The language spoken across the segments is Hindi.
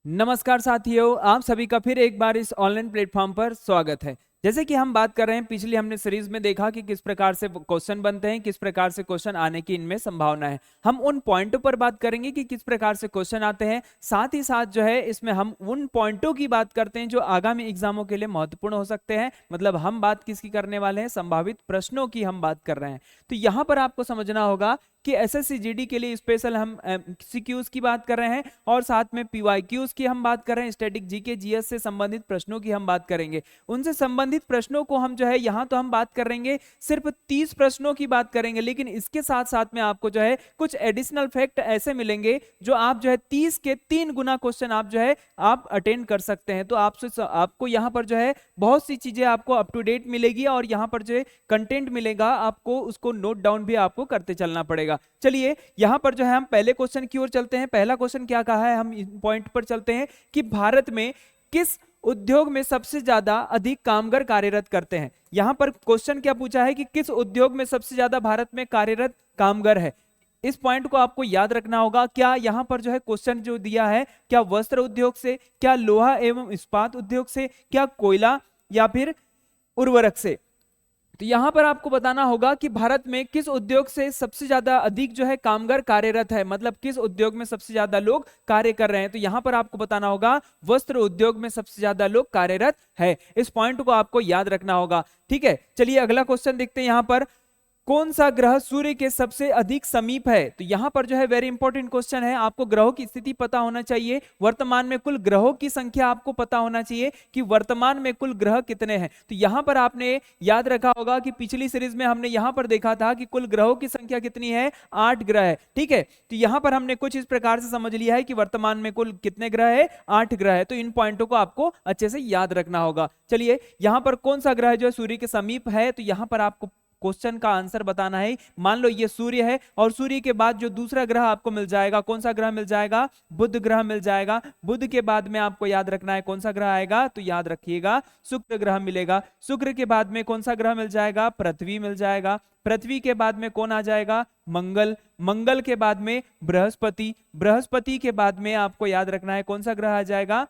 नमस्कार साथियों, आप सभी का फिर एक बार इस ऑनलाइन प्लेटफॉर्म पर स्वागत है। जैसे कि हम बात कर रहे हैं, पिछली हमने सीरीज में देखा कि किस प्रकार से क्वेश्चन बनते हैं, किस प्रकार से क्वेश्चन आने की इनमें संभावना है। हम उन पॉइंटों पर बात करेंगे कि किस प्रकार से क्वेश्चन आते हैं। साथ ही साथ जो है इसमें हम उन पॉइंटों की बात करते हैं जो आगामी एग्जामों के लिए महत्वपूर्ण हो सकते हैं। मतलब हम बात किसकी करने वाले हैं, संभावित प्रश्नों की हम बात कर रहे हैं। तो यहाँ पर आपको समझना होगा कि एसएससी जीडी के लिए स्पेशल हम सीक्यूज की बात कर रहे हैं और साथ में पीवाईक्यूज की हम बात कर रहे हैं। स्टैटिक जीके जीएस से संबंधित प्रश्नों की हम बात करेंगे। उनसे संबंधित प्रश्नों को हम जो है यहाँ तो हम बात करेंगे, सिर्फ 30 प्रश्नों की बात करेंगे, लेकिन इसके साथ साथ में आपको जो है कुछ एडिशनल फैक्ट ऐसे मिलेंगे जो आप जो है 30 के 3 गुना क्वेश्चन आप जो है आप अटेंड कर सकते हैं। तो आपको यहाँ पर जो है बहुत सी चीजें आपको अप टू डेट मिलेगी और यहाँ पर जो है कंटेंट मिलेगा, आपको उसको नोट डाउन भी आपको करते चलना पड़ेगा। चलिए यहां पर जो है हम पहले क्वेश्चन की ओर चलते हैं। पहला क्वेश्चन क्या कहा है, हम इस पॉइंट पर चलते हैं कि भारत में किस उद्योग में सबसे ज्यादा अधिक कामगार कार्यरत करते हैं। यहां पर क्वेश्चन क्या पूछा है कि किस उद्योग में सबसे ज्यादा भारत में कार्यरत कामगार है। इस पॉइंट को आपको याद रखना होगा। क्या यहां पर जो है क्वेश्चन जो दिया है, क्या वस्त्र उद्योग से, क्या लोहा एवं इस्पात उद्योग से, क्या कोयला या फिर उर्वरक से। तो यहां पर आपको बताना होगा कि भारत में किस उद्योग से सबसे ज्यादा अधिक जो है कामगार कार्यरत है, मतलब किस उद्योग में सबसे ज्यादा लोग कार्य कर रहे हैं। तो यहां पर आपको बताना होगा वस्त्र उद्योग में सबसे ज्यादा लोग कार्यरत है। इस पॉइंट को आपको याद रखना होगा। ठीक है, चलिए अगला क्वेश्चन देखते हैं। यहां पर कौन सा ग्रह सूर्य के सबसे अधिक समीप है। तो यहां पर जो है वेरी इंपॉर्टेंट क्वेश्चन है। आपको ग्रहों की स्थिति पता होना चाहिए, वर्तमान में कुल ग्रहों की संख्या आपको पता होना चाहिए कि वर्तमान में कुल ग्रह कितने हैं। तो यहां पर आपने याद रखा होगा कि पिछली सीरीज में हमने यहां पर देखा था कि कुल ग्रहों की संख्या कितनी है, 8 ग्रह है। ठीक है, तो यहां पर हमने कुछ इस प्रकार से समझ लिया है कि वर्तमान में कुल कितने ग्रह है, 8 ग्रह है। तो इन पॉइंटों को आपको अच्छे से याद रखना होगा। चलिए यहां पर कौन सा ग्रह जो है सूर्य के समीप है, तो यहां पर आपको क्वेश्चन का आंसर बताना है। मान लो ये सूर्य है और सूर्य के बाद जो दूसरा ग्रह आपको मिल जाएगा, कौन सा ग्रह मिल जाएगा, बुध ग्रह मिल जाएगा। बुध के बाद में आपको याद रखना है कौन सा ग्रह आएगा, तो याद रखिएगा शुक्र ग्रह मिलेगा। शुक्र के बाद में कौन सा ग्रह मिल जाएगा, पृथ्वी मिल जाएगा। पृथ्वी के बाद में कौन आ जाएगा, मंगल। मंगल के बाद में बृहस्पति। बृहस्पति के बाद में आपको याद रखना है कौन सा ग्रह आ जाएगा,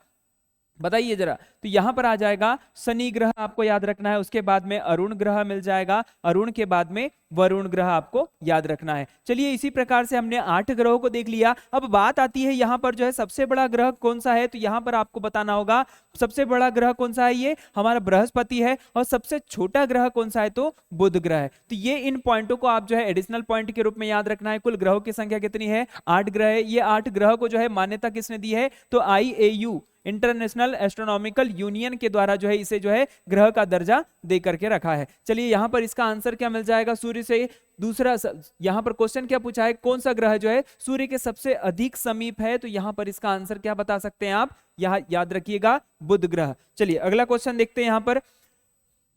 बताइए जरा। तो यहां पर आ जाएगा शनि ग्रह, आपको याद रखना है। उसके बाद में अरुण ग्रह मिल जाएगा। अरुण के बाद में वरुण ग्रह आपको याद रखना है। चलिए इसी प्रकार से हमने 8 ग्रहों को देख लिया। अब बात आती है यहाँ पर जो है सबसे बड़ा ग्रह कौन सा है। तो यहाँ पर आपको बताना होगा सबसे बड़ा ग्रह कौन सा है, ये हमारा बृहस्पति है। और सबसे छोटा ग्रह कौन सा है, तो बुध ग्रह है। तो ये इन पॉइंटों को आप जो है एडिशनल पॉइंट के रूप में याद रखना है। कुल ग्रहों की संख्या कितनी है, 8 ग्रह है। ये 8 ग्रह को जो है मान्यता किसने दी है, तो IAU इंटरनेशनल एस्ट्रोनॉमिकल यूनियन के द्वारा जो है इसे जो है ग्रह का दर्जा दे करके रखा है। चलिए यहां पर इसका आंसर क्या मिल जाएगा, सूर्य से दूसरा यहां पर क्वेश्चन क्या पूछा है, कौन सा ग्रह जो है सूर्य के सबसे अधिक समीप है। तो यहां पर इसका आंसर क्या बता सकते हैं आप, यहां याद रखिएगा बुध ग्रह। चलिए अगला क्वेश्चन देखते हैं। यहां पर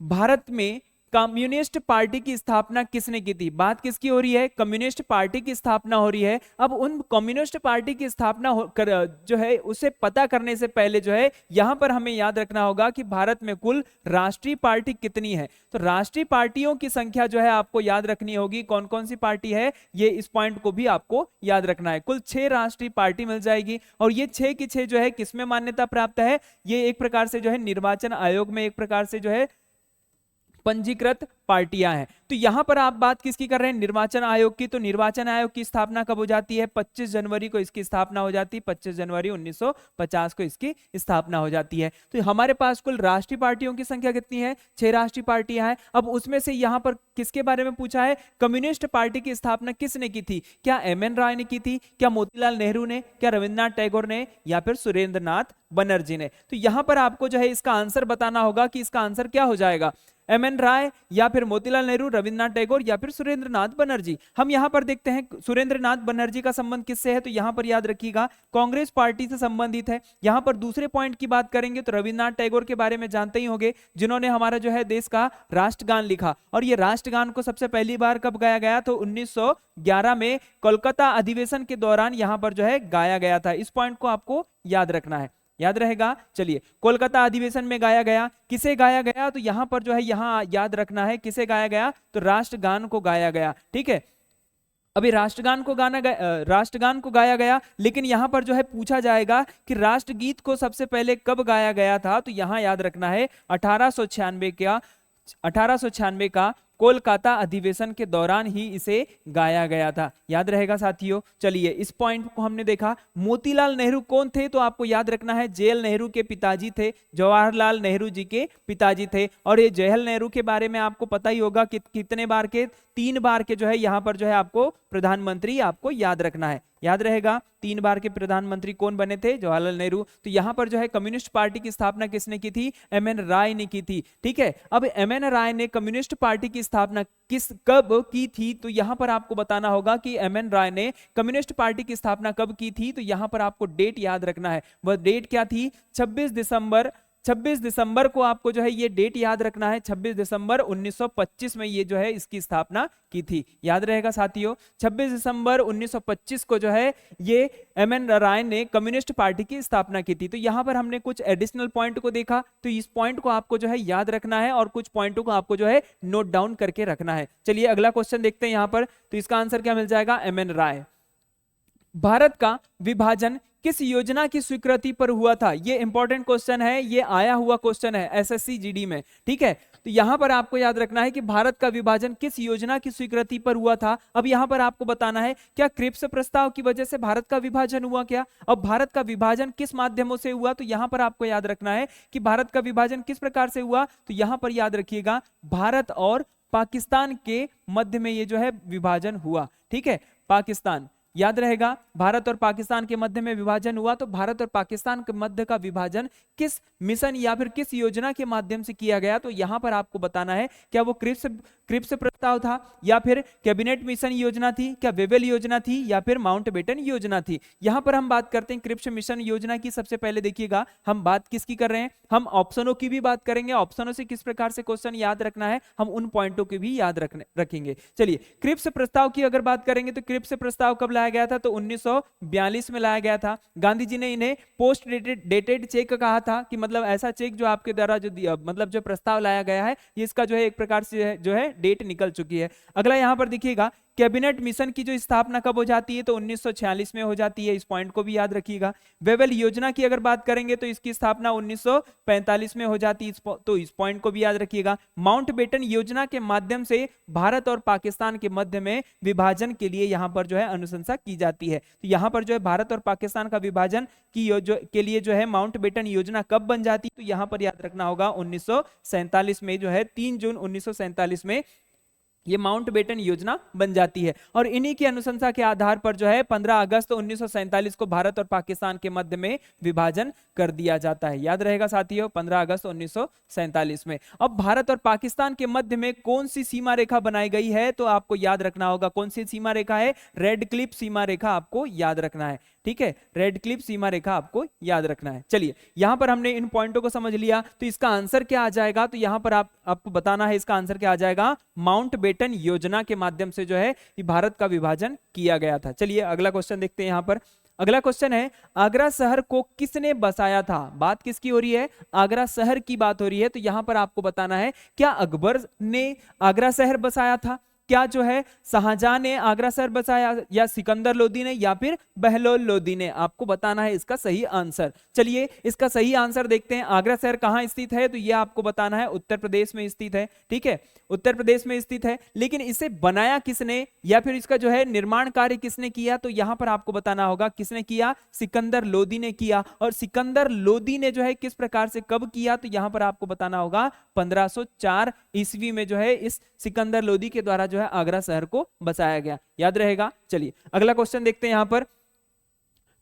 भारत में कम्युनिस्ट पार्टी की स्थापना किसने की थी। बात किसकी हो रही है, कम्युनिस्ट पार्टी की स्थापना हो रही है। अब उन कम्युनिस्ट पार्टी की स्थापना जो है उसे पता करने से पहले जो है यहां पर हमें याद रखना होगा कि भारत में कुल राष्ट्रीय पार्टी कितनी है। तो राष्ट्रीय पार्टियों की संख्या जो है आपको याद रखनी होगी, कौन कौन सी पार्टी है, ये इस पॉइंट को भी आपको याद रखना है। कुल 6 राष्ट्रीय पार्टी मिल जाएगी और ये 6 की 6 जो है किसमें मान्यता प्राप्त है, ये एक प्रकार से जो है निर्वाचन आयोग में एक प्रकार से जो है पंजीकृत पार्टियां हैं। तो यहां पर आप बात किसकी कर रहे हैं, निर्वाचन आयोग की। तो निर्वाचन आयोग की स्थापना कब हो जाती है, 25 जनवरी को इसकी स्थापना हो जाती है। 25 जनवरी 1950 को इसकी स्थापना हो जाती है। तो हमारे पास कुल राष्ट्रीय पार्टियों की संख्या कितनी है, 6 राष्ट्रीय पार्टियां हैं। अब उसमें से यहां पर किसके बारे में पूछा है, कम्युनिस्ट पार्टी की स्थापना किसने की थी, क्या MN राय ने की थी, क्या मोतीलाल नेहरू ने, क्या रविन्द्रनाथ टैगोर ने, या फिर सुरेंद्र नाथ बनर्जी ने। तो यहां पर आपको जो है इसका आंसर बताना होगा कि इसका आंसर क्या हो जाएगा, MN राय या फिर मोतीलाल नेहरू, रविन्द्रनाथ टैगोर या फिर सुरेंद्र नाथ बनर्जी। हम यहां पर देखते हैं सुरेंद्र नाथ बनर्जी का संबंध किससे है, तो यहां पर याद रखिएगा कांग्रेस पार्टी से संबंधित है। यहां पर दूसरे पॉइंट की बात करेंगे तो रविन्द्रनाथ टैगोर के बारे में जानते ही होंगे, जिन्होंने हमारा जो है देश का राष्ट्रगान लिखा। और ये राष्ट्रगान को सबसे पहली बार कब गाया गया, तो 1911 में कोलकाता अधिवेशन के दौरान यहां पर जो है गाया गया था। इस पॉइंट को आपको याद रखना है, याद रहेगा। चलिए कोलकाता अधिवेशन में गाया गया, किसे गाया गया, तो यहां पर जो है यहां याद रखना है किसे गाया गया, तो राष्ट्रगान को गाया गया। ठीक है, अभी राष्ट्रगान को गाया गया, लेकिन यहाँ पर जो है पूछा जाएगा कि राष्ट्रगीत को सबसे पहले कब गाया गया था, तो यहाँ याद रखना है 1896 का कोलकाता अधिवेशन के दौरान ही इसे गाया गया था। याद रहेगा साथियों। चलिए इस पॉइंट को हमने देखा। मोतीलाल नेहरू कौन थे, तो आपको याद रखना है जेएल नेहरू के पिताजी थे, जवाहरलाल नेहरू जी के पिताजी थे। और ये जेएल नेहरू के बारे में आपको पता ही होगा कि कितने बार के, 3 बार के जो है यहाँ पर जो है आपको प्रधानमंत्री आपको याद रखना है। याद रहेगा 3 बार के प्रधानमंत्री कौन बने थे, जवाहरलाल नेहरू। तो यहाँ पर जो है कम्युनिस्ट पार्टी की स्थापना किसने की थी, एमएन राय ने की थी। ठीक है, अब एमएन राय ने कम्युनिस्ट पार्टी की स्थापना कब की थी, तो यहाँ पर आपको बताना होगा कि एमएन राय ने कम्युनिस्ट पार्टी की स्थापना कब की थी। तो यहाँ पर आपको डेट याद रखना है। वह डेट क्या थी, 26 दिसंबर को आपको जो है ये डेट याद रखना है। 26 दिसंबर 1925 में ये जो है इसकी स्थापना की थी। याद रहेगा साथियों, 26 दिसंबर 1925 को जो है ये एमएन राय ने कम्युनिस्ट पार्टी की स्थापना की थी। तो यहाँ पर हमने कुछ एडिशनल पॉइंट को देखा, तो इस पॉइंट को आपको जो है याद रखना है और कुछ पॉइंटों को आपको जो है नोट डाउन करके रखना है। चलिए अगला क्वेश्चन देखते हैं यहाँ पर। तो इसका आंसर क्या मिल जाएगा, एमएन राय। भारत का विभाजन किस योजना की स्वीकृति पर हुआ था, ये इंपॉर्टेंट क्वेश्चन है, ये आया हुआ क्वेश्चन है एसएससी जीडी में। ठीक है, तो यहां पर आपको याद रखना है कि भारत का विभाजन किस योजना की स्वीकृति पर हुआ था। अब यहां पर आपको बताना है क्या क्रिप्स प्रस्ताव की वजह से भारत का विभाजन हुआ क्या। अब भारत का विभाजन किस माध्यमों से हुआ, तो यहां पर आपको याद रखना है कि भारत का विभाजन किस प्रकार से हुआ। तो यहां पर याद रखिएगा भारत और पाकिस्तान के मध्य में ये जो है विभाजन हुआ। ठीक है, पाकिस्तान, याद रहेगा भारत और पाकिस्तान के मध्य में विभाजन हुआ। तो भारत और पाकिस्तान के मध्य का विभाजन किस मिशन या फिर किस योजना के माध्यम से किया गया, तो यहां पर आपको बताना है क्या वो क्रिप्स प्रस्ताव था, या फिर कैबिनेट मिशन योजना थी, क्या वेवेल योजना थी, या फिर माउंटबेटन योजना थी। यहां पर हम बात करते हैं क्रिप्स मिशन योजना की। सबसे पहले देखिएगा हम बात किसकी कर रहे हैं, हम ऑप्शनों की भी बात करेंगे। ऑप्शनों से किस प्रकार से क्वेश्चन याद रखना है, हम उन पॉइंटों की भी याद रखेंगे। चलिए क्रिप्स प्रस्ताव की अगर बात करेंगे तो क्रिप्स प्रस्ताव कब लाया गया था, तो 1942 में लाया गया था। गांधी जी ने इन्हें पोस्ट डेटेड चेक कहा था, कि मतलब ऐसा चेक जो आपके द्वारा जो मतलब जो प्रस्ताव लाया गया है, ये इसका जो है एक प्रकार से जो है डेट निकल चुकी है। अगला यहां पर देखिएगा कैबिनेट मिशन की जो स्थापना कब हो जाती है, तो 1946 में हो जाती है। इस पॉइंट को भी याद रखिएगा। वेवेल योजना की अगर बात करेंगे तो इसकी स्थापना 1945 में हो जाती है, तो इस पॉइंट को भी याद रखिएगा। माउंटबेटन योजना के माध्यम से भारत और पाकिस्तान के मध्य में विभाजन के लिए यहां पर जो है अनुशंसा की जाती है। तो यहां पर जो है भारत और पाकिस्तान का विभाजन के लिए जो है माउंटबेटन योजना कब बन जाती, तो यहां पर याद रखना होगा 1947 में जो है 3 जून 1947 में ये माउंटबेटन योजना बन जाती है। और इन्हीं की अनुशंसा के आधार पर जो है 15 अगस्त 1947 को भारत और पाकिस्तान के मध्य में विभाजन कर दिया जाता है। याद रहेगा साथियों, 15 अगस्त 1947 में। अब भारत और पाकिस्तान के मध्य में कौन सी सीमा रेखा बनाई गई है, तो आपको याद रखना होगा कौन सी सीमा रेखा है, रेड क्लिफ सीमा रेखा आपको याद रखना है। ठीक है, रेड क्लिफ सीमा रेखा आपको याद रखना है। चलिए यहां पर हमने इन पॉइंटों को समझ लिया, तो इसका आंसर क्या आ जाएगा, तो यहां पर आपको बताना है इसका आंसर क्या आ जाएगा, माउंटबेटन योजना के माध्यम से जो है भारत का विभाजन किया गया था। चलिए अगला क्वेश्चन देखते हैं। यहां पर अगला क्वेश्चन है आगरा शहर को किसने बसाया था। बात किसकी हो रही है, आगरा शहर की बात हो रही है। तो यहां पर आपको बताना है क्या अकबर ने आगरा शहर बसाया था, क्या जो है शाहजहां ने आगरा शहर बसाया, या सिकंदर लोदी ने, या फिर बहलोल लोदी ने। आपको बताना है इसका सही आंसर। चलिए इसका सही आंसर देखते हैं। आगरा शहर कहां स्थित है, तो यह आपको बताना है उत्तर प्रदेश में स्थित है। ठीक है, उत्तर प्रदेश में स्थित है। लेकिन इसे बनाया किसने, या फिर इसका जो है निर्माण कार्य किसने किया, तो यहां पर आपको बताना होगा किसने किया, सिकंदर लोदी ने किया। और सिकंदर लोदी ने जो है किस प्रकार से कब किया, तो यहां पर आपको बताना होगा 1504 ईस्वी में जो है इस सिकंदर लोदी के द्वारा जो है आगरा शहर को बसाया गया। याद रहेगा। चलिए अगला क्वेश्चन देखते हैं। यहां पर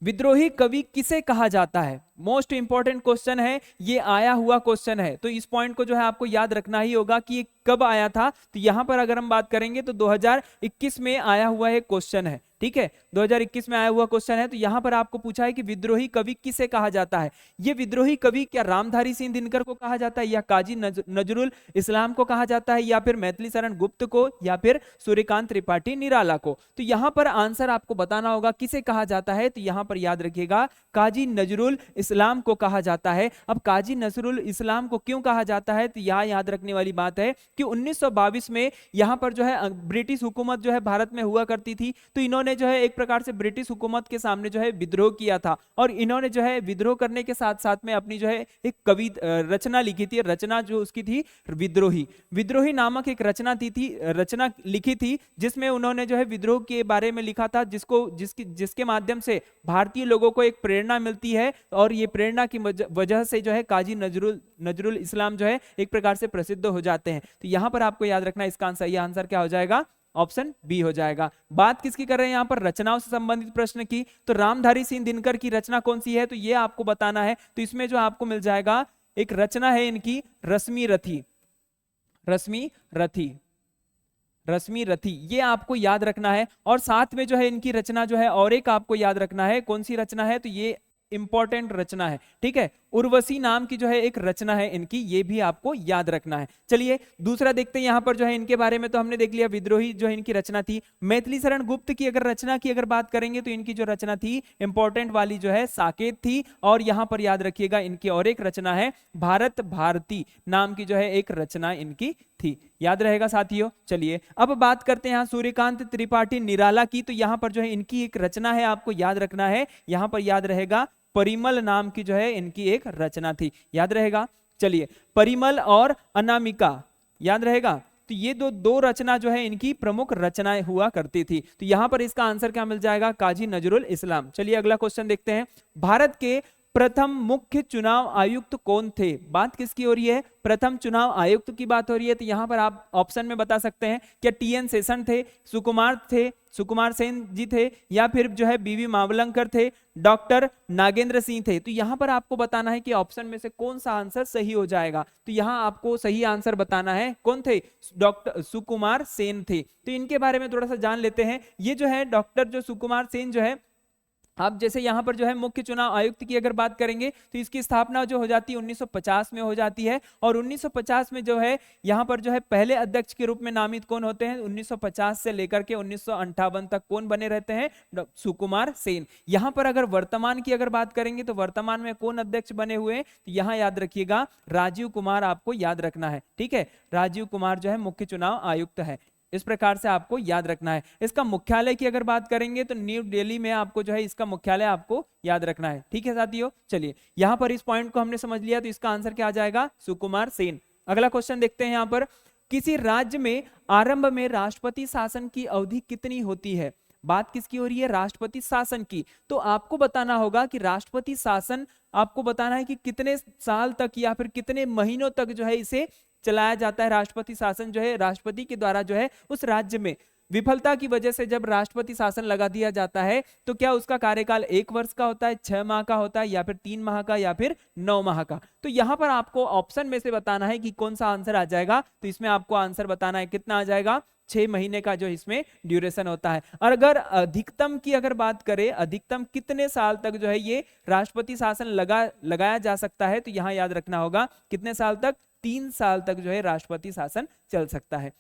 विद्रोही कवि किसे कहा जाता है, मोस्ट इंपॉर्टेंट क्वेश्चन है, ये आया हुआ क्वेश्चन है। तो इस पॉइंट को जो है आपको याद रखना ही होगा कि ये कब आया था। तो यहां पर अगर हम बात करेंगे तो 2021 में आया हुआ एक क्वेश्चन है। ठीक है, 2021 में आया हुआ क्वेश्चन है। तो यहां पर आपको पूछा है कि विद्रोही कवि किसे कहा जाता है। ये विद्रोही कवि क्या रामधारी सिंह दिनकर को कहा जाता है, या काजी नजरुल इस्लाम को कहा जाता है, या फिर मैथिली शरण गुप्त को, या फिर सूर्यकांत त्रिपाठी निराला को। तो यहां पर आंसर आपको बताना होगा किसे कहा जाता है। तो यहां पर याद रखिएगा काजी नजरुल इस्लाम को कहा जाता है। अब काजी नजरुल इस्लाम को क्यों कहा जाता है, तो यहाँ याद रखने वाली बात है कि 1922 में यहाँ पर जो है ब्रिटिश हुकूमत जो है भारत में हुआ करती थी, तो इन्होंने जो है एक प्रकार से ब्रिटिश हुकूमत के सामने जो है विद्रोह किया था, और इन्होंने जो है विद्रोह करने के साथ साथ में अपनी जो है एक रचना लिखी थी। रचना जो उसकी थी विद्रोही, विद्रोही नामक एक रचना रचना लिखी थी, जिसमें उन्होंने जो है विद्रोह के बारे में लिखा था, जिसके माध्यम से भारतीय लोगों को एक प्रेरणा मिलती है, और ये प्रेरणा की वजह से जो है काजी नजरुल इस्लाम जो है एक प्रकार से प्रसिद्ध हो जाते हैं। तो यहां पर आपको याद रखना इसका आंसर, यह आंसर क्या हो जाएगा, ऑप्शन बी हो जाएगा। बात किसकी कर रहे हैं यहां पर, रचनाओं से संबंधित प्रश्न की। तो रामधारी सिंह दिनकर की रचना कौन सी है, तो ये आपको बताना है। तो इसमें जो आपको मिल जाएगा एक रचना है इनकी रश्मि रथी, रश्मि रथी, रश्मि रथी, ये आपको याद रखना है। और साथ में जो है इनकी रचना जो है और एक आपको याद रखना है, कौन सी रचना है, तो ये इंपॉर्टेंट रचना है, ठीक है, उर्वशी नाम की जो है एक रचना है इनकी, ये भी आपको याद रखना है। चलिए दूसरा देखते हैं यहां पर जो है इनके बारे में, तो हमने देख लिया विद्रोही जो है इनकी रचना थी। मैथिली शरण गुप्त की अगर रचना की अगर बात करेंगे तो इनकी जो रचना थी इंपॉर्टेंट वाली जो है साकेत थी। और यहां पर याद रखिएगा इनकी और एक रचना है भारत भारती नाम की जो है एक रचना इनकी थी, याद रहेगा साथियों। चलिए अब बात करते हैं यहाँ सूर्यकांत त्रिपाठी निराला की, तो यहाँ पर जो है इनकी एक रचना है, आपको याद रखना है, यहाँ पर याद रहेगा परिमल नाम की जो है इनकी एक रचना थी, याद रहेगा। चलिए परिमल और अनामिका याद रहेगा, तो ये दो रचना जो है इनकी प्रमुख रचनाएं हुआ करती थी। तो यहां पर इसका आंसर क्या मिल जाएगा, काजी नजरुल इस्लाम। चलिए अगला क्वेश्चन देखते हैं, भारत के प्रथम मुख्य चुनाव आयुक्त कौन थे। बात किसकी हो रही है, प्रथम चुनाव आयुक्त की बात हो रही है। तो यहां पर आप ऑप्शन में बता सकते हैं, क्या टीएन शेषन थे, सुकुमार सेन जी थे, या फिर जो है बीवी मावलंकर थे, डॉक्टर नागेंद्र सिंह थे। तो यहां पर आपको बताना है कि ऑप्शन में से कौन सा आंसर सही हो जाएगा। तो यहां आपको सही आंसर बताना है, कौन थे, डॉक्टर सुकुमार सेन थे। तो इनके बारे में थोड़ा सा जान लेते हैं। ये जो है डॉक्टर जो सुकुमार सेन जो है, आप जैसे यहाँ पर जो है मुख्य चुनाव आयुक्त की अगर बात करेंगे तो इसकी स्थापना जो हो जाती है 1950 में हो जाती है। और 1950 में जो है यहाँ पर जो है पहले अध्यक्ष के रूप में नामित कौन होते हैं, 1950 से लेकर के 1958 तक कौन बने रहते हैं, सुकुमार सेन। यहाँ पर अगर वर्तमान की अगर बात करेंगे तो वर्तमान में कौन अध्यक्ष बने हुए हैं, तो यहाँ याद रखिएगा राजीव कुमार आपको याद रखना है, ठीक है, राजीव कुमार जो है मुख्य चुनाव आयुक्त है। इस प्रकार से आपको याद रखना है। इसका मुख्यालय की अगर बात करेंगे तो न्यू दिल्ली में आपको जो है इसका मुख्यालय आपको याद रखना है, ठीक है साथियों। चलिए यहां पर इस पॉइंट को हमने समझ लिया, तो इसका आंसर क्या आ जाएगा, सुकुमार सेन। अगला क्वेश्चन देखते हैं यहां पर, किसी राज्य में आरंभ में राष्ट्रपति शासन की अवधि कितनी होती है। बात किसकी हो रही है, राष्ट्रपति शासन की। तो आपको बताना होगा कि राष्ट्रपति शासन आपको बताना है कि कितने साल तक या फिर कितने महीनों तक जो है इसे चलाया जाता है। राष्ट्रपति शासन जो है राष्ट्रपति के द्वारा जो है उस राज्य में विफलता की वजह से जब राष्ट्रपति शासन लगा दिया जाता है तो क्या उसका कार्यकाल 1 वर्ष का होता है, 6 माह का होता है, या फिर 3 माह का, या फिर 9 माह का। तो यहां पर आपको ऑप्शन में से बताना है कि कौन सा आंसर आ जाएगा। तो इसमें आपको आंसर बताना है कितना आ जाएगा, 6 महीने का जो इसमें ड्यूरेशन होता है। और अगर अधिकतम की अगर बात करें, अधिकतम कितने साल तक जो है ये राष्ट्रपति शासन लगाया जा सकता है, तो यहां याद रखना होगा कितने साल तक, 3 साल तक जो है राष्ट्रपति शासन चल सकता है।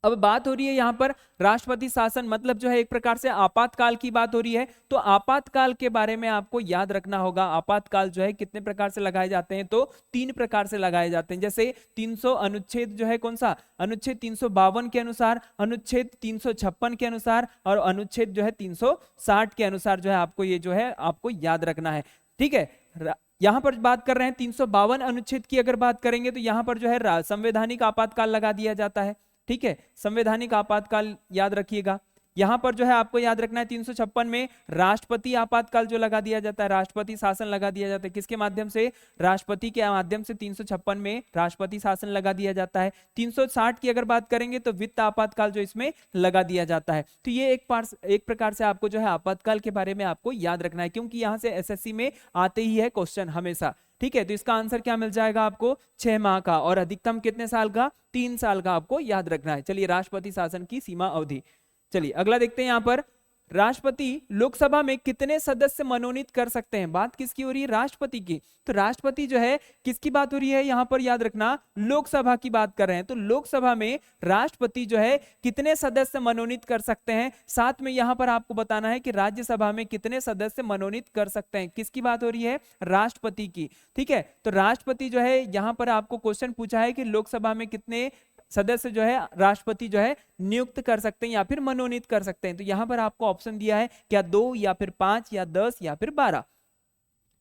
अब बात हो रही है यहाँ पर राष्ट्रपति शासन मतलब जो है एक प्रकार से आपातकाल की बात हो रही है। तो आपातकाल के बारे में आपको याद रखना होगा, आपातकाल जो है कितने प्रकार से लगाए जाते हैं, तो 3 प्रकार से लगाए जाते हैं। जैसे 300 अनुच्छेद जो है कौन सा, अनुच्छेद 352 के अनुसार, अनुच्छेद 356 के अनुसार, और अनुच्छेद जो है 360 के अनुसार जो है आपको ये जो है आपको याद रखना है, ठीक है। यहां पर बात कर रहे हैं 352 अनुच्छेद की अगर बात करेंगे तो यहां पर जो है संवैधानिक आपातकाल लगा दिया जाता है, ठीक है, संवैधानिक आपातकाल याद रखिएगा। यहां पर जो है आपको याद रखना है 356 में राष्ट्रपति आपातकाल जो लगा दिया जाता है, राष्ट्रपति शासन लगा दिया जाता है, किसके माध्यम से, राष्ट्रपति के माध्यम से 356 में राष्ट्रपति शासन लगा दिया जाता है। 360 की अगर बात करेंगे तो वित्त आपातकाल जो इसमें लगा दिया जाता है। तो ये एक प्रकार से आपको जो है आपातकाल के बारे में आपको याद रखना है, क्योंकि यहां से एसएससी में आते ही है क्वेश्चन हमेशा, ठीक है। तो इसका आंसर क्या मिल जाएगा आपको, 6 माह का, और अधिकतम कितने साल का, 3 साल का आपको याद रखना है। चलिए राष्ट्रपति शासन की सीमा अवधि। चलिए अगला देखते हैं यहाँ पर, राष्ट्रपति लोकसभा में कितने सदस्य मनोनीत कर सकते हैं? बात किसकी हो रही है? राष्ट्रपति की। तो राष्ट्रपति जो है किसकी बात हो रही है यहां पर? याद रखना लोकसभा की बात कर रहे हैं। तो लोकसभा में राष्ट्रपति जो है कितने सदस्य मनोनीत कर सकते हैं? साथ में यहां पर आपको बताना है कि राज्यसभा में कितने सदस्य मनोनीत कर सकते हैं। किसकी बात हो रही है? राष्ट्रपति की। ठीक है, तो राष्ट्रपति जो है यहां पर आपको क्वेश्चन पूछा है कि लोकसभा में कितने सदस्य जो है राष्ट्रपति जो है नियुक्त कर सकते हैं या फिर मनोनीत कर सकते हैं। तो यहां पर आपको ऑप्शन दिया है, क्या 2 या फिर 5 या 10 या फिर 12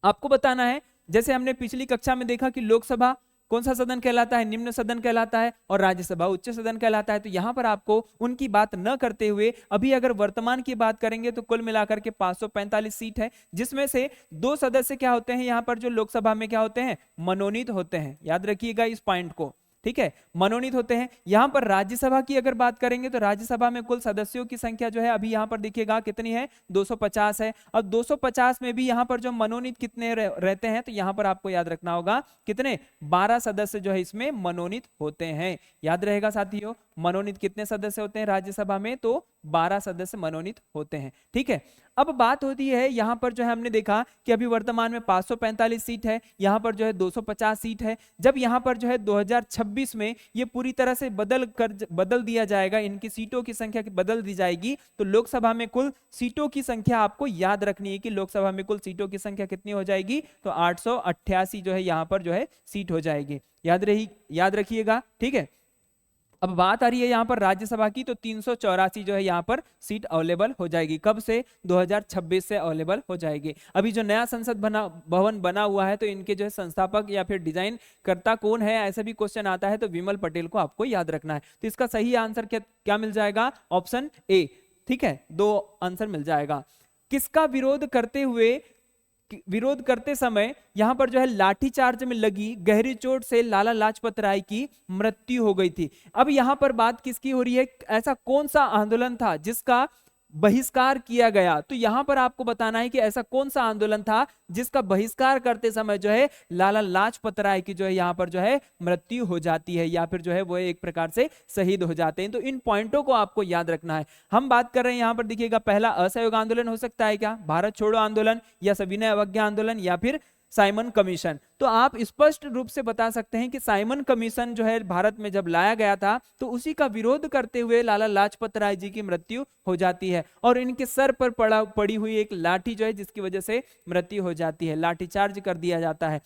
आपको बताना है। जैसे हमने पिछली कक्षा में देखा कि लोकसभा कौन सा सदन कहलाता है? निम्न सदन कहलाता है, और राज्यसभा उच्च सदन कहलाता है। तो यहां पर आपको उनकी बात न करते हुए अभी अगर वर्तमान की बात करेंगे तो कुल मिलाकर के 545 सीट है, जिसमें से 2 सदस्य क्या होते हैं यहां पर जो लोकसभा में क्या होते हैं? मनोनीत होते हैं। याद रखिएगा इस पॉइंट को। ठीक है, मनोनीत होते हैं। यहां पर राज्यसभा की अगर बात करेंगे तो राज्यसभा में कुल सदस्यों की संख्या जो है अभी यहां पर देखिएगा कितनी है? 250 है। अब 250 में भी यहां पर जो मनोनीत कितने रहते हैं? तो यहां पर आपको याद रखना होगा कितने? 12 सदस्य जो है इसमें मनोनीत होते हैं। याद रहेगा साथियों, मनोनीत कितने सदस्य होते हैं राज्यसभा में? तो 12 सदस्य मनोनीत होते हैं। ठीक है, अब बात होती है यहां पर जो है हमने देखा कि अभी वर्तमान में 545 सीट है, यहां पर जो है 250 सीट है। जब यहां पर जो है 2026 में ये पूरी तरह से बदल दिया जाएगा, इनकी सीटों की संख्या बदल दी जाएगी, तो लोकसभा में कुल सीटों की संख्या आपको याद रखनी है कि लोकसभा में कुल सीटों की संख्या कितनी हो जाएगी? तो 888 जो है यहां पर जो है सीट हो जाएगी। याद रखिएगा। ठीक है, अब बात आ रही है यहां पर राज्यसभा की, तो 384 जो है यहां पर सीट अवेलेबल हो जाएगी। कब से? 2026 से अवेलेबल हो जाएगी। अभी जो नया संसद भवन बना हुआ है, तो इनके जो है संस्थापक या फिर डिजाइन करता कौन है, ऐसा भी क्वेश्चन आता है, तो विमल पटेल को आपको याद रखना है। तो इसका सही आंसर क्या मिल जाएगा? Option A. ठीक है, 2 आंसर मिल जाएगा। किसका विरोध करते समय यहां पर जो है लाठीचार्ज में लगी गहरी चोट से लाला लाजपत राय की मृत्यु हो गई थी। अब यहां पर बात किसकी हो रही है? ऐसा कौन सा आंदोलन था जिसका बहिष्कार किया गया? तो यहां पर आपको बताना है कि ऐसा कौन सा आंदोलन था जिसका बहिष्कार करते समय जो है लाला लाजपत राय की जो है यहां पर जो है मृत्यु हो जाती है, या फिर जो है वो एक प्रकार से शहीद हो जाते हैं। तो इन पॉइंटों को आपको याद रखना है। हम बात कर रहे हैं यहां पर देखिएगा, पहला असहयोग आंदोलन हो सकता है क्या? भारत छोड़ो आंदोलन, या सविनय अवज्ञा आंदोलन, या फिर साइमन कमीशन। तो आप स्पष्ट रूप से बता सकते हैं कि साइमन कमीशन जो है भारत में जब लाया गया था, तो उसी का विरोध करते हुए लाला लाजपत राय जी की मृत्यु हो जाती है, और इनके सर पर पड़ी हुई एक लाठी जो है जिसकी वजह से मृत्यु हो जाती है, लाठीचार्ज कर दिया जाता है।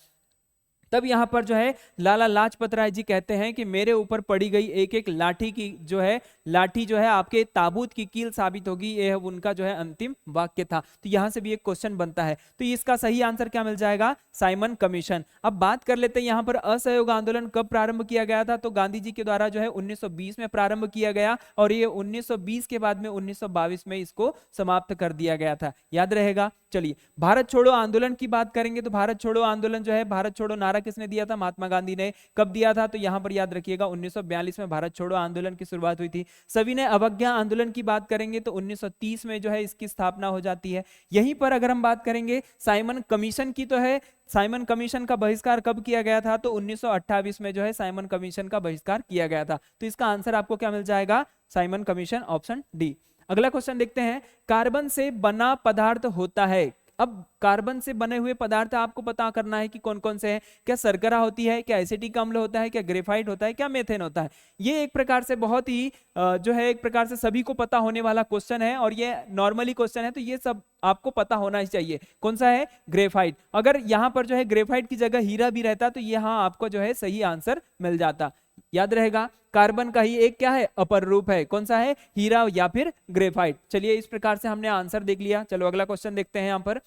तब यहां पर जो है लाला लाजपत राय जी कहते हैं कि मेरे ऊपर पड़ी गई एक एक लाठी की जो है लाठी जो है आपके ताबूत की कील साबित होगी, यह उनका जो है अंतिम वाक्य था। तो यहां से भी एक क्वेश्चन बनता है। तो इसका सही आंसर क्या मिल जाएगा? Simon commission. अब बात कर लेते हैं यहां पर असहयोग आंदोलन कब प्रारंभ किया गया था? तो गांधी जी के द्वारा जो है 1920 में प्रारंभ किया गया, और ये 1920 के बाद में 1922 में इसको समाप्त कर दिया गया था। याद रहेगा। चलिए, भारत छोड़ो आंदोलन की बात करेंगे तो भारत छोड़ो आंदोलन जो है, भारत छोड़ो नारा किसने दिया था? महात्मा गांधी ने। कब दिया था? तो यहां पर याद रखिएगा 1942 में भारत छोड़ो आंदोलन की शुरुआत हुई थी। सविनय अवज्ञा आंदोलन की बात करेंगे तो 1930 में जो है इसकी स्थापना हो जाती है। यहीं पर अगर हम बात करेंगे साइमन कमीशन की, तो है साइमन कमीशन का बहिष्कार कब किया गया था? तो 1928 में जो है साइमन कमीशन का बहिष्कार किया गया था। तो इसका आंसर आपको क्या मिल जाएगा? Simon commission, option D. अगला क्वेश्चन देखते हैं, कार्बन से बना पदार्थ होता है। अब कार्बन से बने हुए पदार्थ आपको पता करना है कि कौन कौन से हैं। क्या शर्करा होती है? क्या एसिटिक अम्ल होता है? क्या ग्रेफाइट होता है? क्या मेथेन होता है? ये एक प्रकार से बहुत ही जो है एक प्रकार से सभी को पता होने वाला क्वेश्चन है, और ये नॉर्मली क्वेश्चन है, तो ये सब आपको पता होना ही चाहिए। कौन सा है? ग्रेफाइट। अगर यहाँ पर जो है ग्रेफाइट की जगह हीरा भी रहता तो यहाँ आपको जो है सही आंसर मिल जाता। याद रहेगा, कार्बन का ही एक क्या है? अपर रूप है। कौन सा है? हीरा या फिर ग्रेफाइट। चलिए, इस प्रकार से हमने आंसर देख लिया। चलो अगला क्वेश्चन देखते हैं। यहाँ पर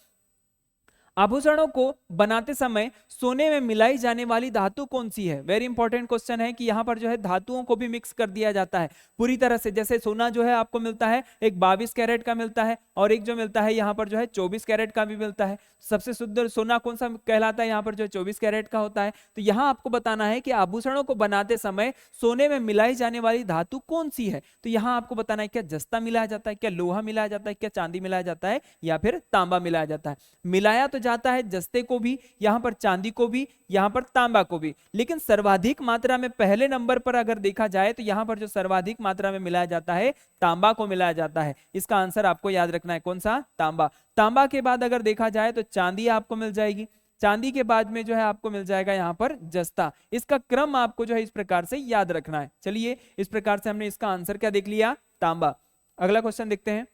आभूषणों को बनाते समय सोने में मिलाई जाने वाली धातु कौन सी है? वेरी इंपॉर्टेंट क्वेश्चन है कि यहाँ पर जो है धातुओं को भी मिक्स कर दिया जाता है पूरी तरह से। जैसे सोना जो है आपको मिलता है एक 22 कैरेट का मिलता है, और एक जो मिलता है यहाँ पर जो है 24 कैरेट का भी मिलता है। सबसे शुद्ध सोना कौन सा कहलाता है? यहाँ पर जो 24 कैरेट का होता है। तो यहाँ आपको बताना है कि आभूषणों को बनाते समय सोने में मिलाई जाने वाली धातु कौन सी है? तो यहाँ आपको बताना है क्या जस्ता मिलाया जाता है, क्या लोहा मिलाया जाता है, क्या चांदी मिलाया जाता है, या फिर तांबा मिलाया जाता है। मिलाया तो जाता है जस्ते को भी, यहाँ पर चांदी को भी, यहाँ पर तांबा को भी, लेकिन सर्वाधिक मात्रा में पहले नंबर पर अगर देखा जाए तो यहाँ पर जो सर्वाधिक मात्रा में मिलाया जाता है तांबा को मिलाया जाता है। इसका आंसर आपको याद रखना है कौन सा, तांबा। तांबा के बाद अगर देखा जाए तो चांदी आपको मिल जाएगी, चांदी के बाद में जो है आपको मिल जाएगा यहाँ पर जस्ता। इसका क्रम आपको जो है इस प्रकार से याद रखना है। चलिए इस प्रकार से हमने इसका आंसर क्या देख लिया, तांबा। अगला क्वेश्चन देखते हैं,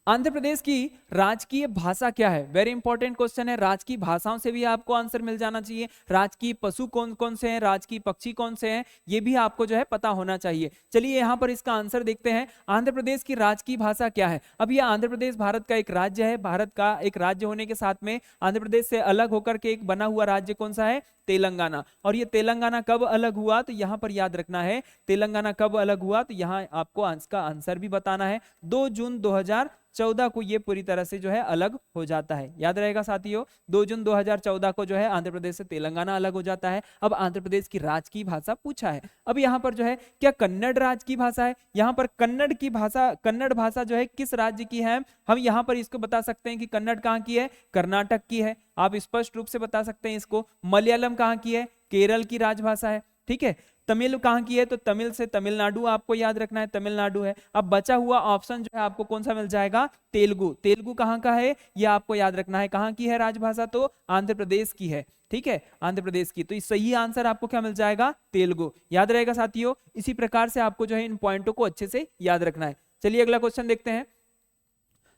आंध्र प्रदेश की राजकीय भाषा क्या है? वेरी इंपॉर्टेंट क्वेश्चन है। राजकीय भाषाओं से भी आपको आंसर मिल जाना चाहिए। राजकीय पशु कौन कौन से हैं, राजकीय पक्षी कौन से हैं, ये भी आपको जो है पता होना चाहिए। चलिए यहाँ पर इसका आंसर देखते हैं। आंध्र प्रदेश की राजकीय भाषा क्या है? अब ये आंध्र प्रदेश भारत का एक राज्य है। भारत का एक राज्य होने के साथ में आंध्र प्रदेश से अलग होकर के एक बना हुआ राज्य कौन सा है, तेलंगाना। और ये तेलंगाना कब अलग हुआ, तो यहाँ पर याद रखना है तेलंगाना कब अलग हुआ, तो यहाँ आपको इसका आंसर भी बताना है। 2 जून 2014 को ये पूरी तरह से जो है अलग हो जाता है। याद रहेगा साथियों, 2 जून 2014 को जो है आंध्र प्रदेश से तेलंगाना अलग हो जाता है। अब आंध्र प्रदेश की राजकीय भाषा पूछा है। अब यहाँ पर जो है क्या कन्नड़ राज्य की भाषा है? यहाँ पर कन्नड़ की भाषा, कन्नड़ भाषा जो है किस राज्य की है? हम यहाँ पर इसको बता सकते हैं कि कन्नड़ कहाँ की है, कर्नाटक की है। आप स्पष्ट रूप से बता सकते हैं इसको। मलयालम कहाँ की है, केरल की राजभाषा है। ठीक है, तमिल कहाँ की है, तो तमिल से तमिलनाडु आपको याद रखना है, तमिलनाडु है। अब बचा हुआ ऑप्शन जो है आपको कौन सा मिल जाएगा, तेलुगु। तेलुगु कहाँ का है, ये आपको याद रखना है। कहाँ की है राजभाषा, तो आंध्र प्रदेश की है। ठीक है, आंध्र प्रदेश की। तो इस सही आंसर आपको क्या मिल जाएगा, तेलुगु। याद रहेगा साथियों। इसी प्रकार से आपको जो है इन पॉइंटों को अच्छे से याद रखना है। चलिए अगला क्वेश्चन देखते हैं।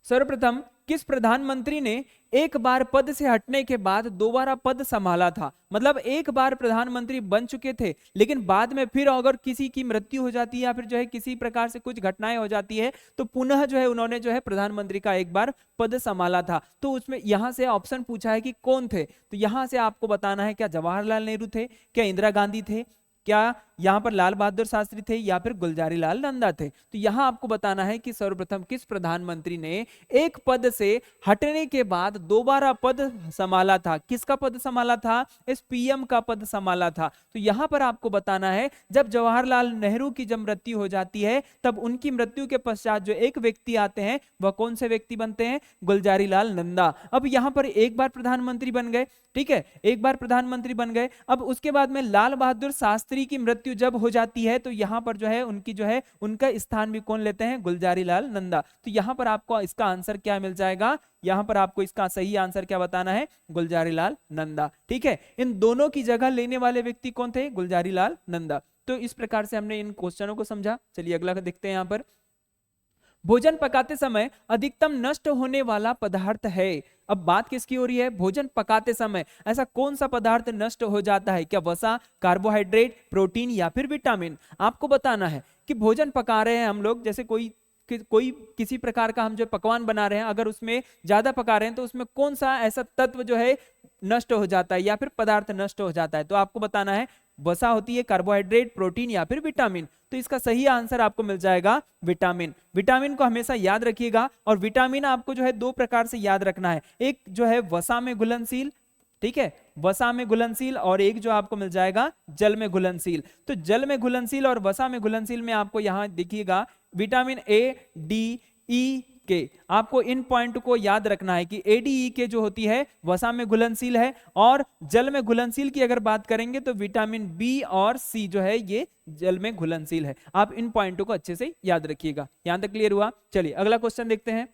सर्वप्रथम किस प्रधानमंत्री ने एक बार पद से हटने के बाद दोबारा पद संभाला था? मतलब एक बार प्रधानमंत्री बन चुके थे, लेकिन बाद में फिर अगर किसी की मृत्यु हो जाती है या फिर जो है किसी प्रकार से कुछ घटनाएं हो जाती है, तो पुनः जो है उन्होंने जो है प्रधानमंत्री का एक बार पद संभाला था। तो उसमें यहां से ऑप्शन पूछा है कि कौन थे, तो यहां से आपको बताना है क्या जवाहरलाल नेहरू थे, क्या इंदिरा गांधी थे, क्या यहाँ पर लाल बहादुर शास्त्री थे, या फिर गुलजारी लाल नंदा थे। तो यहाँ आपको बताना है कि सर्वप्रथम किस प्रधानमंत्री ने एक पद से हटने के बाद दोबारा पद संभाला था। किसका पद संभाला था, इस पीएम का पद संभाला था। तो यहाँ पर आपको बताना है जब जवाहरलाल नेहरू की जब मृत्यु हो जाती है, तब उनकी मृत्यु के पश्चात जो एक व्यक्ति आते हैं वह कौन से व्यक्ति बनते हैं, गुलजारी लाल नंदा। अब यहाँ पर एक बार प्रधानमंत्री बन गए, ठीक है, एक बार प्रधानमंत्री बन गए। अब उसके बाद में लाल बहादुर शास्त्री की मृत्यु जब हो जाती है, तो यहाँ पर जो है उनकी जो है उनका स्थान भी कौन लेते हैं, गुलजारी लाल नंदा। तो यहाँ पर आपको इसका आंसर क्या मिल जाएगा, यहाँ पर आपको इसका सही आंसर क्या बताना है, गुलजारी लाल नंदा। ठीक है, इन दोनों की जगह लेने वाले व्यक्ति कौन थे, गुलजारी लाल नंदा। तो इस प्रकार से हमने इन क्वेश्चनों को समझा। चलिए अगला देखते हैं। यहाँ पर भोजन पकाते समय अधिकतम नष्ट होने वाला पदार्थ है। अब बात किसकी हो रही है, भोजन पकाते समय ऐसा कौन सा पदार्थ नष्ट हो जाता है? क्या वसा, कार्बोहाइड्रेट, प्रोटीन या फिर विटामिन? आपको बताना है कि भोजन पका रहे हैं हम लोग, जैसे कोई किसी प्रकार का हम जो पकवान बना रहे हैं, अगर उसमें ज्यादा पका रहे हैं तो उसमें कौन सा ऐसा तत्व जो है नष्ट हो जाता है या फिर पदार्थ नष्ट हो जाता है? तो आपको बताना है वसा होती है, कार्बोहाइड्रेट, प्रोटीन या फिर विटामिन। तो इसका सही आंसर आपको मिल जाएगा विटामिन। विटामिन को हमेशा याद रखिएगा। और विटामिन आपको जो है दो प्रकार से याद रखना है, एक जो है वसा में घुलनशील, ठीक है, वसा में घुलनशील, और एक जो आपको मिल जाएगा जल में घुलनशील। तो जल में घुलनशील और वसा में घुलनशील में आपको यहां देखिएगा विटामिन ए, डी, ई के, आपको इन पॉइंट को याद रखना है कि एडीई के जो होती है वसा में घुलनशील है, और जल में घुलनशील की अगर बात करेंगे तो विटामिन बी और सी जो है ये जल में घुलनशील है। आप इन पॉइंटों को अच्छे से याद रखिएगा। यहां तक क्लियर हुआ? चलिए अगला क्वेश्चन देखते हैं।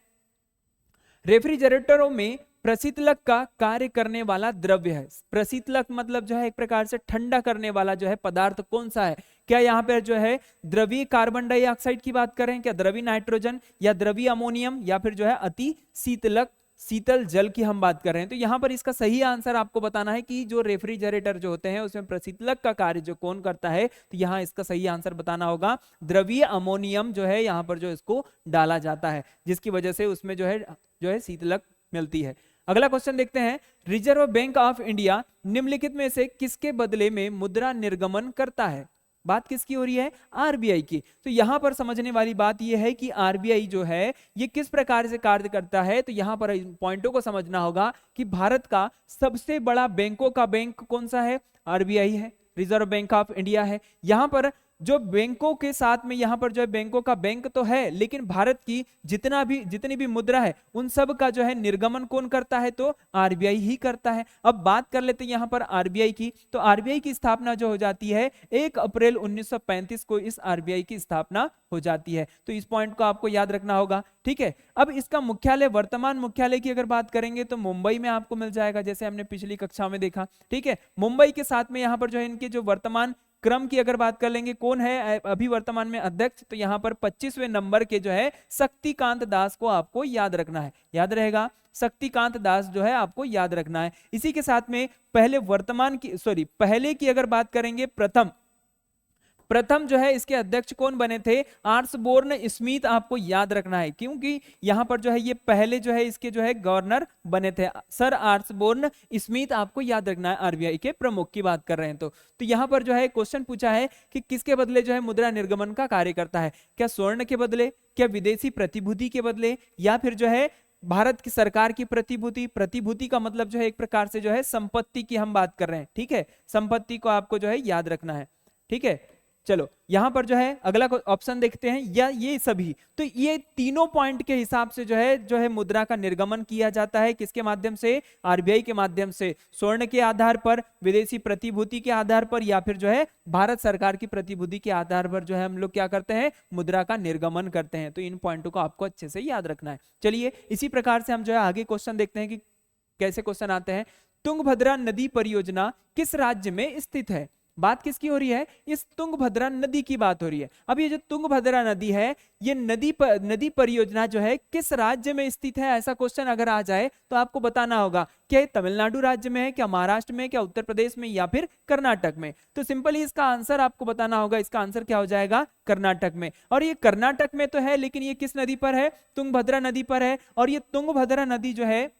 रेफ्रिजरेटरों में प्रशीतलक का कार्य करने वाला द्रव्य है। प्रशीतलक मतलब जो है एक प्रकार से ठंडा करने वाला जो है पदार्थ कौन सा है? क्या यहाँ पे जो है द्रवीय कार्बन डाइऑक्साइड की बात करें, क्या द्रवीय नाइट्रोजन, या द्रवीय अमोनियम, या फिर जो है अति शीतलक शीतल जल की हम बात कर रहे हैं? तो यहाँ पर इसका सही आंसर आपको बताना है कि जो रेफ्रिजरेटर जो होते हैं उसमें प्रशीतलक का कार्य जो कौन करता है, तो यहाँ इसका सही आंसर बताना होगा द्रवीय अमोनियम जो है यहाँ पर जो इसको डाला जाता है, जिसकी वजह से उसमें जो है शीतलक मिलती है। अगला क्वेश्चन देखते हैं। रिजर्व बैंक ऑफ इंडिया निम्नलिखित में से किसके बदले में मुद्रा निर्गमन करता है? बात किसकी हो रही है? आरबीआई की। तो यहां पर समझने वाली बात यह है कि आरबीआई जो है ये किस प्रकार से कार्य करता है। तो यहां पर पॉइंटों को समझना होगा कि भारत का सबसे बड़ा बैंकों का बैंक कौन सा है? आरबीआई है, रिजर्व बैंक ऑफ इंडिया है। यहां पर जो बैंकों के साथ में यहाँ पर जो है बैंकों का बैंक तो है, लेकिन भारत की जितनी भी मुद्रा है उन सब का जो है निर्गमन कौन करता है, तो आरबीआई ही करता है। अब बात कर लेते हैं यहाँ पर आरबीआई की, तो आरबीआई की स्थापना जो हो जाती है 1 अप्रैल 1935 को इस आरबीआई की स्थापना हो जाती है। तो इस पॉइंट को आपको याद रखना होगा, ठीक है। अब इसका मुख्यालय, वर्तमान मुख्यालय की अगर बात करेंगे तो मुंबई में आपको मिल जाएगा, जैसे हमने पिछली कक्षा में देखा, ठीक है। मुंबई के साथ में यहाँ पर जो है इनके जो वर्तमान क्रम की अगर बात कर लेंगे, कौन है अभी वर्तमान में अध्यक्ष, तो यहाँ पर 25वें नंबर के जो है शक्तिकांत दास को आपको याद रखना है, याद रहेगा, शक्तिकांत दास जो है आपको याद रखना है। इसी के साथ में पहले की अगर बात करेंगे, प्रथम जो है इसके अध्यक्ष कौन बने थे, आर्चबोर्न स्मिथ आपको याद रखना है, क्योंकि यहां पर जो है ये पहले जो है इसके जो है गवर्नर बने थे, सर आर्चबोर्न स्मिथ आपको याद रखना है। आरबीआई के प्रमुख की बात कर रहे हैं तो यहां पर जो है क्वेश्चन पूछा है कि किसके बदले जो है मुद्रा निर्गमन का कार्य करता है, क्या स्वर्ण के बदले, क्या विदेशी प्रतिभूति के बदले, या फिर जो है भारत की सरकार की प्रतिभूति का मतलब जो है एक प्रकार से जो है संपत्ति की हम बात कर रहे हैं, ठीक है। संपत्ति को आपको जो है याद रखना है, ठीक है। चलो यहां पर जो है अगला ऑप्शन देखते हैं, या ये सभी, तो ये तीनों पॉइंट के हिसाब से जो है मुद्रा का निर्गमन किया जाता है, किसके माध्यम से, आरबीआई के माध्यम से, स्वर्ण के आधार पर, विदेशी प्रतिभूति के आधार पर, या फिर जो है भारत सरकार की प्रतिभूति के आधार पर जो है हम लोग क्या करते हैं, मुद्रा का निर्गमन करते हैं। तो इन पॉइंटों को आपको अच्छे से याद रखना है। चलिए इसी प्रकार से हम जो है आगे क्वेश्चन देखते हैं कि कैसे क्वेश्चन आते हैं। तुंगभद्रा नदी परियोजना किस राज्य में स्थित है, बात किसकी हो रही है, इस तुंगभद्रा नदी की बात हो रही है। अब ये जो तुंगभद्रा नदी है, ये नदी परियोजना जो है किस राज्य में स्थित है, ऐसा क्वेश्चन अगर आ जाए तो आपको बताना होगा क्या तमिलनाडु राज्य में है, क्या महाराष्ट्र में, क्या उत्तर प्रदेश में, या फिर कर्नाटक में। तो सिंपली इसका आंसर आपको बताना होगा, इसका आंसर क्या हो जाएगा, कर्नाटक में। और ये कर्नाटक में तो है, लेकिन ये किस नदी पर है, तुंगभद्रा नदी पर है। और ये तुंगभद्रा नदी जो है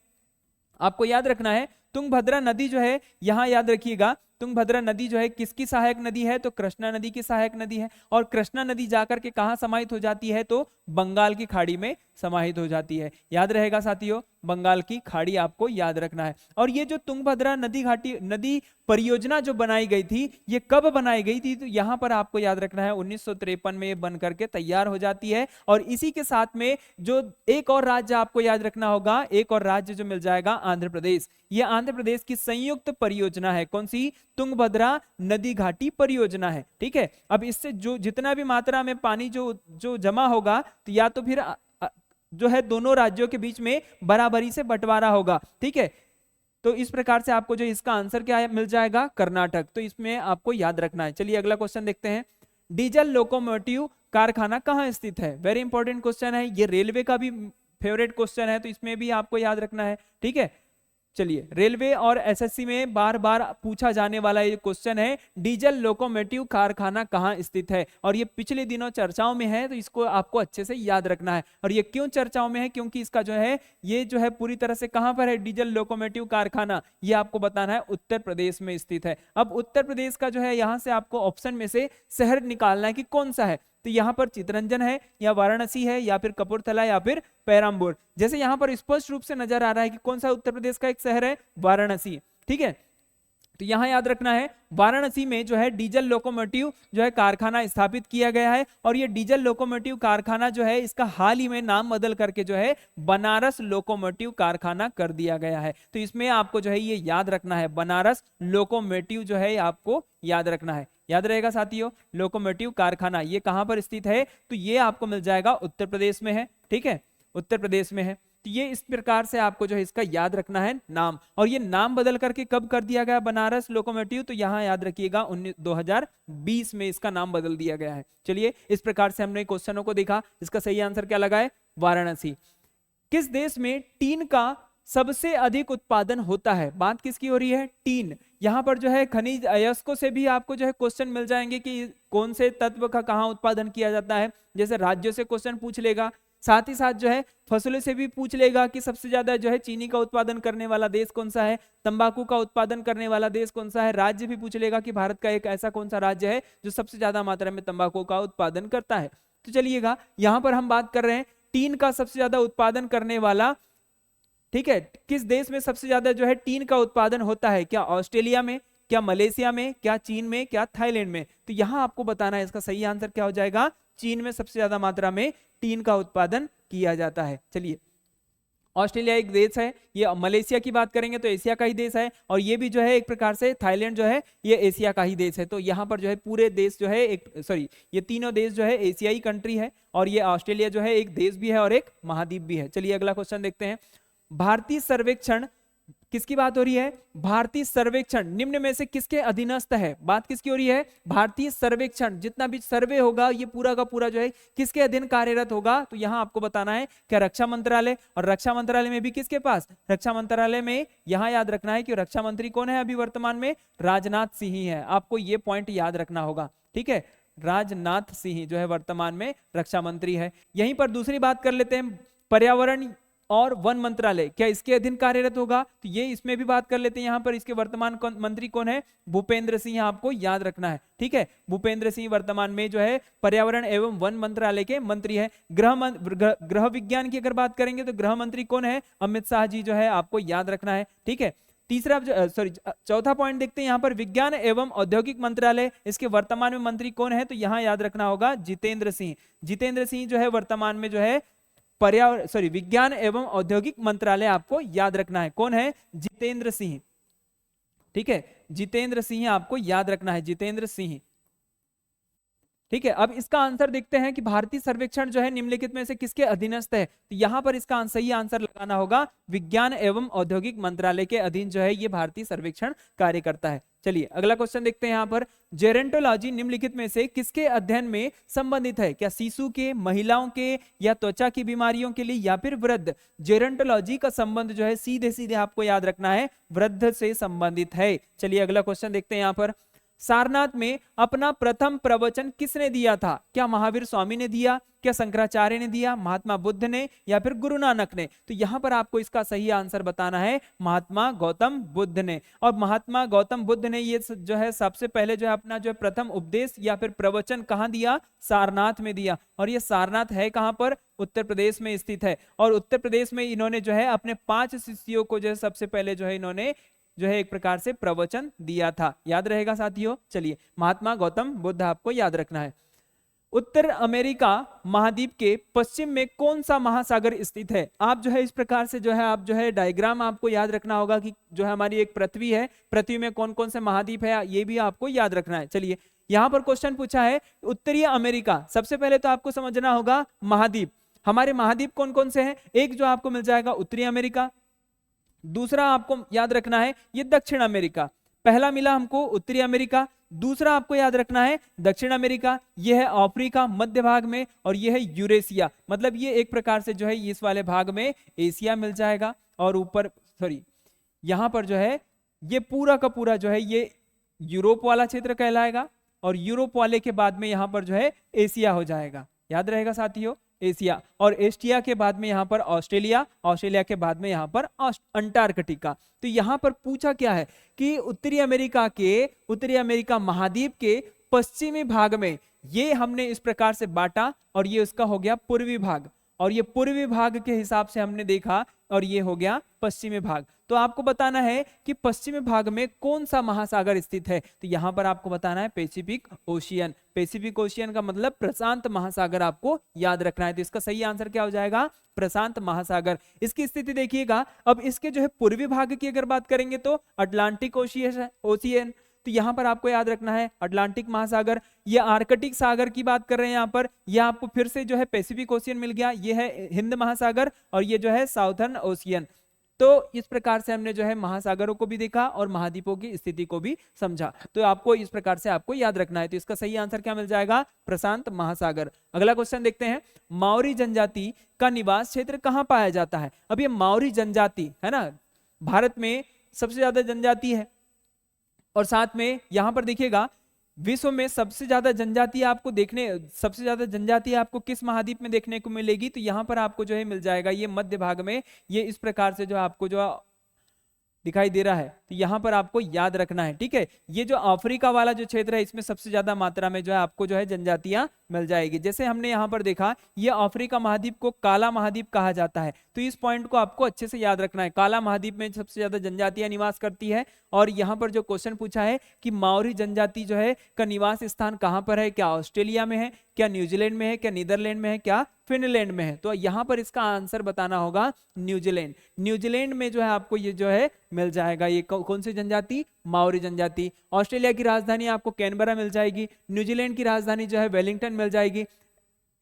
आपको याद रखना है, तुंगभद्रा नदी जो है यहां याद रखिएगा, तुंगभद्रा नदी जो है किसकी सहायक नदी है, तो कृष्णा नदी की सहायक नदी है। और कृष्णा नदी जाकर के कहां समाहित हो जाती है, तो बंगाल की खाड़ी में समाहित हो जाती है। याद रहेगा साथियों, बंगाल की खाड़ी आपको याद रखना है। और ये जो तुंगभद्रा नदी परियोजना जो बनाई गई थी, ये कब बनाई गई थी, तो यहां पर आपको याद रखना है 1953 में ये बन करके तैयार हो जाती है। और इसी के साथ में जो एक और राज्य आपको याद रखना होगा, एक और राज्य जो मिल जाएगा, आंध्र प्रदेश। ये आंध्र प्रदेश की संयुक्त परियोजना है, कौन सी, तुंगभद्रा नदी घाटी परियोजना है, ठीक है। अब इससे जो जितना भी मात्रा में पानी जो जमा होगा, तो या तो फिर जो है दोनों राज्यों के बीच में बराबरी से बंटवारा होगा, ठीक है। तो इस प्रकार से आपको जो इसका आंसर क्या है मिल जाएगा, कर्नाटक। तो इसमें आपको याद रखना है। चलिए अगला क्वेश्चन देखते हैं, डीजल लोकोमोटिव कारखाना कहां स्थित है, वेरी इंपॉर्टेंट क्वेश्चन है ये, रेलवे का भी फेवरेट क्वेश्चन है, तो इसमें भी आपको याद रखना है, ठीक है। चलिए रेलवे और एसएससी में बार बार पूछा जाने वाला ये क्वेश्चन है, डीजल लोकोमोटिव कारखाना कहां स्थित है। और ये पिछले दिनों चर्चाओं में है, तो इसको आपको अच्छे से याद रखना है। और ये क्यों चर्चाओं में है, क्योंकि इसका जो है ये जो है पूरी तरह से कहां पर है, डीजल लोकोमोटिव कारखाना, ये आपको बताना है उत्तर प्रदेश में स्थित है। अब उत्तर प्रदेश का जो है यहां से आपको ऑप्शन में से शहर निकालना है कि कौन सा है, तो यहां पर चितरंजन है, या वाराणसी है, या फिर कपूरथला, या फिर पेराम्बूर। जैसे यहां पर स्पष्ट रूप से नजर आ रहा है कि कौन सा उत्तर प्रदेश का एक शहर है, वाराणसी, ठीक है। तो यहां याद रखना है, वाराणसी में जो है डीजल लोकोमोटिव जो है कारखाना स्थापित किया गया है। और ये डीजल लोकोमोटिव कारखाना जो है इसका हाल ही में नाम बदल करके जो है बनारस लोकोमोटिव कारखाना कर दिया गया है। तो इसमें आपको जो है ये याद रखना है, बनारस लोकोमोटिव जो है आपको याद रखना है। याद रहेगा साथियों, लोकोमोटिव कारखाना ये कहां पर स्थित है, तो ये आपको मिल जाएगा उत्तर प्रदेश में है, ठीक है, उत्तर प्रदेश में है। तो ये इस प्रकार से आपको जो है इसका याद रखना है नाम। और ये नाम बदल करके कब कर दिया गया बनारस लोकोमोटिव, तो यहां याद रखिएगा 2020 में इसका नाम बदल दिया गया है। चलिए इस प्रकार से हमने क्वेश्चनों को देखा, इसका सही आंसर क्या लगा है, वाराणसी। किस देश में टीन का सबसे अधिक उत्पादन होता है, बात किसकी हो रही है, टीन। यहां पर जो है खनिज अयस्कों से भी आपको जो है क्वेश्चन मिल जाएंगे कि कौन से तत्व का कहां उत्पादन किया जाता है, जैसे राज्यों से क्वेश्चन पूछ लेगा, साथ ही साथ जो है फसलों से भी पूछ लेगा कि सबसे ज्यादा जो है चीनी का उत्पादन करने वाला देश कौन सा है, तंबाकू का उत्पादन करने वाला देश कौन सा है, राज्य भी पूछ लेगा कि भारत का एक ऐसा कौन सा राज्य है जो सबसे ज्यादा मात्रा में तंबाकू का उत्पादन करता है। तो चलिएगा यहां पर हम बात कर रहे हैं टीन का सबसे ज्यादा उत्पादन करने वाला, ठीक है, किस देश में सबसे ज्यादा जो है टीन का उत्पादन होता है, क्या ऑस्ट्रेलिया में, क्या मलेशिया में, क्या चीन में, क्या थाईलैंड में? तो यहां आपको बताना है इसका सही आंसर क्या हो जाएगा, चीन में सबसे ज्यादा मात्रा में टीन का उत्पादन किया जाता है। चलिए, ऑस्ट्रेलिया एक देश है, ये मलेशिया की बात करेंगे तो एशिया का ही देश है, और ये भी जो है एक प्रकार से थाईलैंड जो है ये एशिया का ही देश है। तो यहाँ पर जो है पूरे देश जो है एक ये तीनों देश जो है एशियाई कंट्री है, और ये ऑस्ट्रेलिया जो है एक देश भी है और एक महाद्वीप भी है। चलिए अगला क्वेश्चन देखते हैं। भारतीय सर्वेक्षण, किसकी बात हो रही है, भारतीय सर्वेक्षण निम्न में से किसके अधीनस्थ है? बात किसकी हो रही है, भारतीय सर्वेक्षण, जितना भी सर्वे होगा ये पूरा का पूरा जो है किसके अधीन कार्यरत होगा? तो यहां आपको बताना है क्या रक्षा मंत्रालय, और रक्षा मंत्रालय में भी किसके पास, रक्षा मंत्रालय में यहां याद रखना है कि रक्षा मंत्री कौन है अभी वर्तमान में, राजनाथ सिंह ही है। आपको ये पॉइंट याद रखना होगा, ठीक है, राजनाथ सिंह जो है वर्तमान में रक्षा मंत्री है। यहीं पर दूसरी बात कर लेते हैं, पर्यावरण और वन मंत्रालय क्या इसके अधीन कार्यरत होगा? तो ये इसमें भी बात कर लेते हैं। यहाँ पर इसके वर्तमान मंत्री कौन है, भूपेंद्र सिंह, आपको याद रखना है, ठीक है, भूपेंद्र सिंह वर्तमान में जो है पर्यावरण एवं वन मंत्रालय के मंत्री है। गृह विज्ञान की अगर बात करेंगे तो गृह मंत्री कौन है, अमित शाह जी जो है, आपको याद रखना है, ठीक है। तीसरा चौथा पॉइंट देखते हैं यहाँ पर, विज्ञान एवं औद्योगिक मंत्रालय, इसके वर्तमान में मंत्री कौन है? तो यहाँ याद रखना होगा जितेंद्र सिंह। जितेंद्र सिंह जो है वर्तमान में जो है विज्ञान एवं औद्योगिक मंत्रालय आपको याद रखना है, कौन है, जितेंद्र सिंह, ठीक है, जितेंद्र सिंह आपको याद रखना है, जितेंद्र सिंह, ठीक है। अब इसका आंसर देखते हैं कि भारतीय सर्वेक्षण जो है निम्नलिखित में से किसके अधीनस्थ है? तो यहां पर इसका सही आंसर लगाना होगा, विज्ञान एवं औद्योगिक मंत्रालय के अधीन जो है ये भारतीय सर्वेक्षण कार्य करता है। चलिए अगला क्वेश्चन देखते हैं यहाँ पर, जेरेंटोलॉजी निम्नलिखित में से किसके अध्ययन में संबंधित है? क्या शिशु के, महिलाओं के, या त्वचा की बीमारियों के लिए, या फिर वृद्ध? जेरेंटोलॉजी का संबंध जो है सीधे सीधे आपको याद रखना है, वृद्ध से संबंधित है। चलिए अगला क्वेश्चन देखते हैं यहाँ पर, सारनाथ में अपना प्रथम प्रवचन किसने दिया था? क्या महावीर स्वामी ने दिया, क्या शंकराचार्य ने दिया, महात्मा बुद्ध ने, या फिर गुरु नानक ने? तो यहां पर आपको इसका सही आंसर बताना है, महात्मा गौतम बुद्ध ने। और महात्मा गौतम बुद्ध ने ये जो है सबसे पहले जो है अपना जो है प्रथम उपदेश या फिर प्रवचन कहाँ दिया? सारनाथ में दिया। और ये सारनाथ है कहाँ पर? उत्तर प्रदेश में स्थित है। और उत्तर प्रदेश में इन्होंने जो है अपने 5 शिष्यों को जो है सबसे पहले जो है इन्होंने जो है एक प्रकार से प्रवचन दिया था, याद रहेगा साथियों। चलिए, महात्मा गौतम बुद्ध आपको याद रखना है। उत्तर अमेरिका महाद्वीप के पश्चिम में कौन सा महासागर स्थित है? आप जो है इस प्रकार से जो है आप जो है डायग्राम आपको याद रखना होगा कि जो है हमारी एक पृथ्वी है, पृथ्वी में कौन कौन से महाद्वीप है ये भी आपको याद रखना है। चलिए, यहाँ पर क्वेश्चन पूछा है उत्तरीय अमेरिका, सबसे पहले तो आपको समझना होगा महाद्वीप, हमारे महाद्वीप कौन कौन से हैं? एक जो आपको मिल जाएगा उत्तरी अमेरिका, दूसरा आपको याद रखना है ये दक्षिण अमेरिका। पहला मिला हमको उत्तरी अमेरिका, दूसरा आपको याद रखना है दक्षिण अमेरिका, यह है अफ्रीका मध्य भाग में, और यह है यूरेशिया, मतलब ये एक प्रकार से जो है इस वाले भाग में एशिया मिल जाएगा, और ऊपर यहां पर जो है ये पूरा का पूरा जो है ये यूरोप वाला क्षेत्र कहलाएगा, और यूरोप वाले के बाद में यहां पर जो है एशिया हो जाएगा, याद रहेगा साथियों, एशिया। और एशिया के बाद में यहाँ पर ऑस्ट्रेलिया, ऑस्ट्रेलिया के बाद में यहाँ पर अंटार्कटिका। तो यहाँ पर पूछा क्या है कि उत्तरी अमेरिका महाद्वीप के पश्चिमी भाग में ये हमने इस प्रकार से बांटा, और ये उसका हो गया पूर्वी भाग, और ये पूर्वी भाग के हिसाब से हमने देखा, और ये हो गया पश्चिमी भाग। तो आपको बताना है कि पश्चिमी भाग में कौन सा महासागर स्थित है? तो यहां पर आपको बताना है पैसिफिक ओशियन। पैसिफिक ओशियन का मतलब प्रशांत महासागर आपको याद रखना है। तो इसका सही आंसर क्या हो जाएगा? प्रशांत महासागर। इसकी स्थिति देखिएगा, अब इसके जो है पूर्वी भाग की अगर बात करेंगे तो अटलांटिक ओशियन, तो यहां पर आपको याद रखना है अटलांटिक महासागर। ये आर्कटिक सागर की बात कर रहे हैं यहाँ पर, यह आपको फिर से जो है पैसिफिक ओशियन मिल गया, ये है हिंद महासागर, और ये जो है साउथर्न ओशियन। तो इस प्रकार से हमने जो है महासागरों को भी देखा और महाद्वीपों की स्थिति को भी समझा। तो आपको इस प्रकार से आपको याद रखना है। तो इसका सही आंसर क्या मिल जाएगा? प्रशांत महासागर। अगला क्वेश्चन देखते हैं, माओरी जनजाति का निवास क्षेत्र कहाँ पाया जाता है? अब ये माओरी जनजाति है ना, भारत में सबसे ज्यादा जनजाति है, और साथ में यहां पर देखिएगा विश्व में सबसे ज्यादा जनजाति आपको किस महाद्वीप में देखने को मिलेगी? तो यहां पर आपको जो है मिल जाएगा ये मध्य भाग में, ये इस प्रकार से जो आपको जो दिखाई दे रहा है, तो यहाँ पर आपको याद रखना है, ठीक है। ये जो अफ्रीका वाला जो क्षेत्र है इसमें सबसे ज्यादा मात्रा में जो है आपको जो है जनजातियां मिल जाएगी। जैसे हमने यहाँ पर देखा ये अफ्रीका महाद्वीप को काला महाद्वीप कहा जाता है, तो इस पॉइंट को आपको अच्छे से याद रखना है। काला महाद्वीप में सबसे ज्यादा जनजातियां निवास करती है। और यहाँ पर जो क्वेश्चन पूछा है कि माओरी जनजाति जो है का निवास स्थान कहाँ पर है, क्या ऑस्ट्रेलिया में है, क्या न्यूजीलैंड में है, क्या नीदरलैंड में है, क्या फिनलैंड में है। तो यहाँ पर इसका आंसर बताना होगा न्यूजीलैंड। न्यूजीलैंड में जो है आपको ये जो है मिल जाएगा, ये कौन सी जनजाति, माओरी जनजाति। ऑस्ट्रेलिया की राजधानी आपको कैनबरा मिल जाएगी, न्यूजीलैंड की राजधानी जो है वेलिंगटन मिल जाएगी,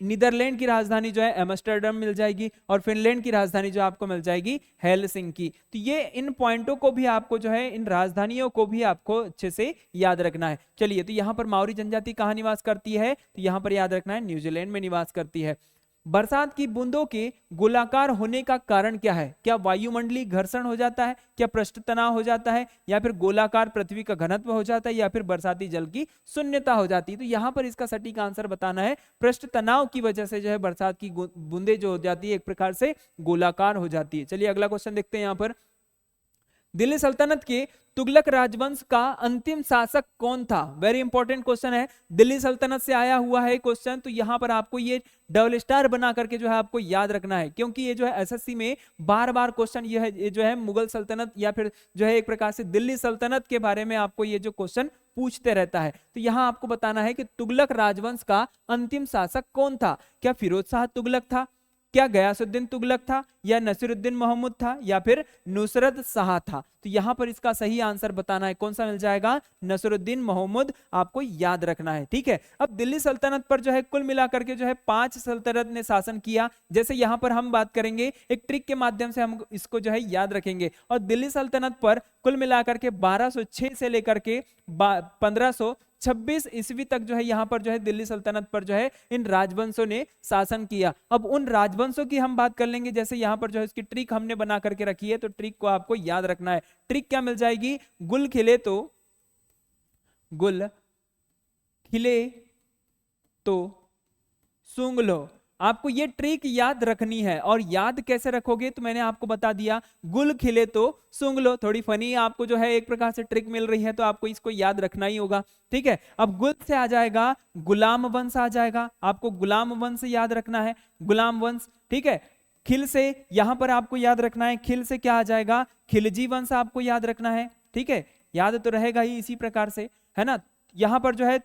नीदरलैंड की राजधानी जो है एम्स्टर्डम मिल जाएगी, और फिनलैंड की राजधानी जो आपको मिल जाएगी हेलसिंकी। तो ये इन पॉइंटों को भी आपको जो है, इन राजधानियों को भी आपको अच्छे से याद रखना है। चलिए, तो यहाँ पर माओरी जनजाति कहाँ निवास करती है, तो यहाँ पर याद रखना है न्यूजीलैंड में निवास करती है। बरसात की बूंदों के गोलाकार होने का कारण क्या है, क्या वायुमंडलीय घर्षण हो जाता है, क्या पृष्ठ तनाव हो जाता है, या फिर गोलाकार पृथ्वी का घनत्व हो जाता है, या फिर बरसाती जल की शून्यता हो जाती है। तो यहाँ पर इसका सटीक आंसर बताना है, पृष्ठ तनाव की वजह से जो है बरसात की बूंदे जो हो जाती है एक प्रकार से गोलाकार हो जाती है। चलिए अगला क्वेश्चन देखते हैं। यहाँ पर दिल्ली सल्तनत के तुगलक राजवंश का अंतिम शासक कौन था, वेरी इंपॉर्टेंट क्वेश्चन है, दिल्ली सल्तनत से आया हुआ है क्वेश्चन। तो यहाँ पर आपको ये डबल स्टार बना करके जो है आपको याद रखना है, क्योंकि ये जो है एसएससी में बार बार क्वेश्चन ये जो है मुगल सल्तनत या फिर जो है एक प्रकार से दिल्ली सल्तनत के बारे में आपको ये जो क्वेश्चन पूछते रहता है। तो यहाँ आपको बताना है कि तुगलक राजवंश का अंतिम शासक कौन था, क्या फिरोज शाह तुगलक था, क्या गयासुद्दीन तुगलक था, या नसीरुद्दीन महमूद था, या फिर नुसरत शाह था। तो यहाँ पर इसका सही आंसर बताना है, कौन सा मिल जाएगा, नसीरुद्दीन महमूद आपको याद रखना है, ठीक है। अब दिल्ली सल्तनत पर जो है कुल मिलाकर के जो है 5 सल्तनत ने शासन किया। जैसे यहाँ पर हम बात करेंगे, एक ट्रिक के माध्यम से हम इसको जो है याद रखेंगे। और दिल्ली सल्तनत पर कुल मिलाकर के 1206 से लेकर के 1526 ईस्वी तक जो है यहाँ पर जो है दिल्ली सल्तनत पर जो है इन राजवंशों ने शासन किया। अब उन राजवंशों की हम बात कर लेंगे। जैसे यहाँ पर जो है इसकी ट्रिक हमने बना करके रखी है, तो ट्रिक को आपको याद रखना है। ट्रिक क्या मिल जाएगी, गुल खिले तो सूंघ लो। आपको ये ट्रिक याद रखनी है। और याद कैसे रखोगे, तो मैंने आपको बता दिया, गुल खिले तो सूंघ लो। थोड़ी फनी आपको जो है एक प्रकार से ट्रिक मिल रही है, तो आपको इसको याद रखना ही होगा, ठीक है। अब गुल से आ जाएगा गुलाम वंश आ जाएगा, आपको गुलाम वंश याद रखना है, गुलाम वंश, ठीक है। खिल से यहां पर आपको याद रखना है, खिल से क्या आ जाएगा, खिलजी वंश आपको याद रखना है, ठीक है। याद तो रहेगा ही इसी प्रकार से, है ना। यहां पर जो है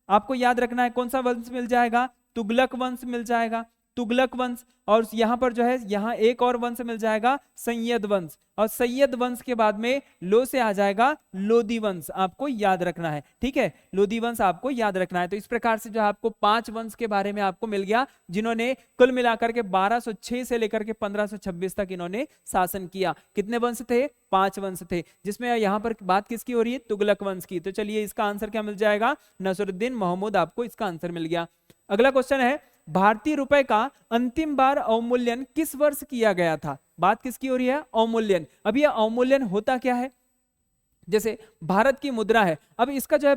आपको याद रखना है कौन सा वंश मिल जाएगा, तुगलक वंश मिल जाएगा, तुगलक वंश। और यहां पर जो है यहां एक और वंश मिल जाएगा, सैयद वंश। और सैयद वंश के बाद में लो से आ जाएगा लोदी वंश, आपको याद रखना है, ठीक है। लोदी वंश आपको याद रखना है। तो इस प्रकार से जो आपको 5 वंश के बारे में आपको मिल गया, जिन्होंने कुल मिलाकर के 1206 से लेकर के 1526 तक इन्होंने शासन किया। कितने वंश थे, 5 वंश थे, जिसमें यहाँ पर बात किसकी हो रही है, तुगलक वंश की। तो चलिए इसका आंसर क्या मिल जाएगा, नसरुद्दीन महमूद, आपको इसका आंसर मिल गया। अगला क्वेश्चन है, भारतीय रुपए का अंतिम बार अवमूल्यन किस वर्ष किया गया था। बात किसकी हो रही है, अवमूल्यन। अब यह अवमूल्यन होता क्या है, जैसे भारत की मुद्रा है, अब इसका जो है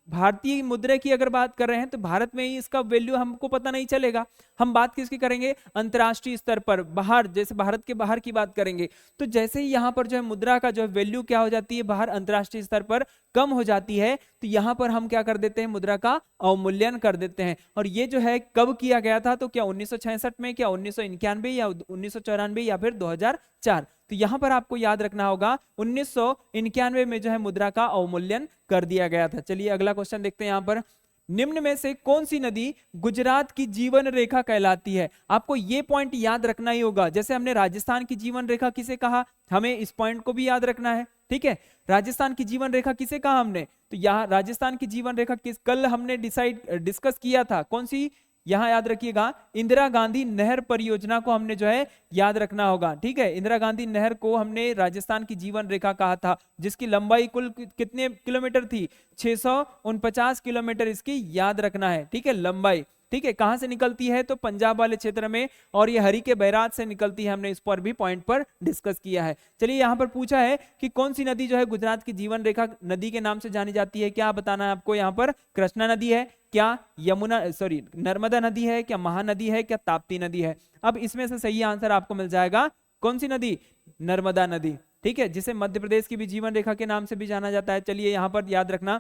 भारतीय मुद्रा की अगर बात कर रहे हैं तो भारत में ही इसका वैल्यू हमको पता नहीं चलेगा। हम बात किसकी करेंगे, अंतर्राष्ट्रीय स्तर पर, बाहर, जैसे भारत के बाहर की बात करेंगे। तो जैसे ही यहाँ पर जो है मुद्रा का जो है वैल्यू क्या हो जाती है, बाहर अंतर्राष्ट्रीय स्तर पर कम हो जाती है, तो यहाँ पर हम क्या कर देते हैं, मुद्रा का अवमूल्यन कर देते हैं। और ये जो है कब किया गया था, तो क्या 1966 में, क्या 1991 या 1994 या फिर 2004। तो यहां पर आपको याद रखना होगा 1991 में जो है मुद्रा का अवमूल्यन कर दिया गया था। चलिए अगला क्वेश्चन देखते हैं। यहां पर निम्न में से कौन सी नदी गुजरात की जीवन रेखा कहलाती है। आपको ये पॉइंट याद रखना ही होगा। जैसे हमने राजस्थान की जीवन रेखा किसे कहा, हमें इस पॉइंट को भी याद रखना है, ठीक है। राजस्थान की जीवन रेखा किसे कहा हमने, तो यहाँ राजस्थान की जीवन रेखा कल हमने डिस्कस किया था, कौन सी, यहां याद रखिएगा, इंदिरा गांधी नहर परियोजना को हमने जो है याद रखना होगा, ठीक है। इंदिरा गांधी नहर को हमने राजस्थान की जीवन रेखा कहा था, जिसकी लंबाई कुल कितने किलोमीटर थी, 649 किलोमीटर, इसकी याद रखना है, ठीक है, लंबाई, ठीक है। कहां से निकलती है, तो पंजाब वाले क्षेत्र में, और ये हरी के बैराज से निकलती है, हमने इस पर भी पॉइंट पर डिस्कस किया है। चलिए यहां पर पूछा है कि कौन सी नदी जो है गुजरात की जीवन रेखा नदी के नाम से जानी जाती है, क्या बताना है आपको। यहाँ पर कृष्णा नदी है, क्या नर्मदा नदी है, क्या महानदी है, क्या ताप्ती नदी है। अब इसमें से सही आंसर आपको मिल जाएगा कौन सी नदी, नर्मदा नदी, ठीक है, जिसे मध्य प्रदेश की भी जीवन रेखा के नाम से भी जाना जाता है। चलिए यहाँ पर याद रखना,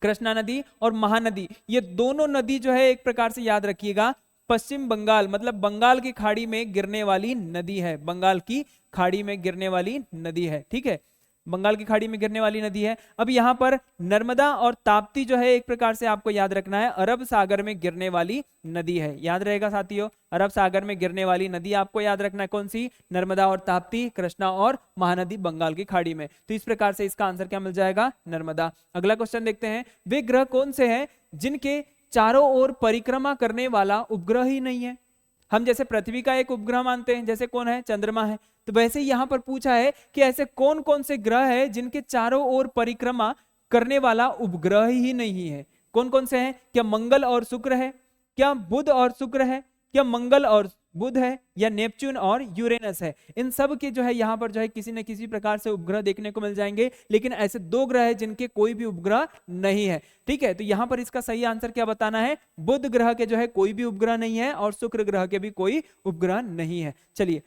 कृष्णा नदी और महानदी, ये दोनों नदी जो है एक प्रकार से याद रखिएगा पश्चिम बंगाल मतलब बंगाल की खाड़ी में गिरने वाली नदी है, बंगाल की खाड़ी में गिरने वाली नदी है। ठीक है, बंगाल की खाड़ी में गिरने वाली नदी है। अब यहाँ पर नर्मदा और ताप्ती जो है एक प्रकार से आपको याद रखना है अरब सागर में गिरने वाली नदी है, याद रहेगा साथियों, अरब सागर में गिरने वाली नदी आपको याद रखना है कौन सी, नर्मदा और ताप्ती, कृष्णा और महानदी बंगाल की खाड़ी में। तो इस प्रकार से इसका आंसर क्या मिल जाएगा, नर्मदा। अगला क्वेश्चन देखते हैं, वे ग्रह कौन से हैं जिनके चारों ओर परिक्रमा करने वाला उपग्रह ही नहीं है। हम जैसे पृथ्वी का एक उपग्रह मानते हैं, जैसे कौन है, चंद्रमा है, तो वैसे ही यहां पर पूछा है कि ऐसे कौन कौन से ग्रह है जिनके चारों ओर परिक्रमा करने वाला उपग्रह ही नहीं है। कौन कौन से हैं, क्या मंगल और शुक्र है, क्या बुध और शुक्र है, क्या मंगल और बुध है, या नेपच्यून और यूरेनस है। इन सब के जो है यहाँ पर जो है किसी न किसी प्रकार से उपग्रह देखने को मिल जाएंगे, लेकिन ऐसे दो ग्रह है जिनके कोई भी उपग्रह नहीं है। ठीक है, तो यहाँ पर इसका सही आंसर क्या बताना है, बुध ग्रह के जो है कोई भी उपग्रह नहीं है और शुक्र ग्रह के भी कोई उपग्रह नहीं है। चलिए,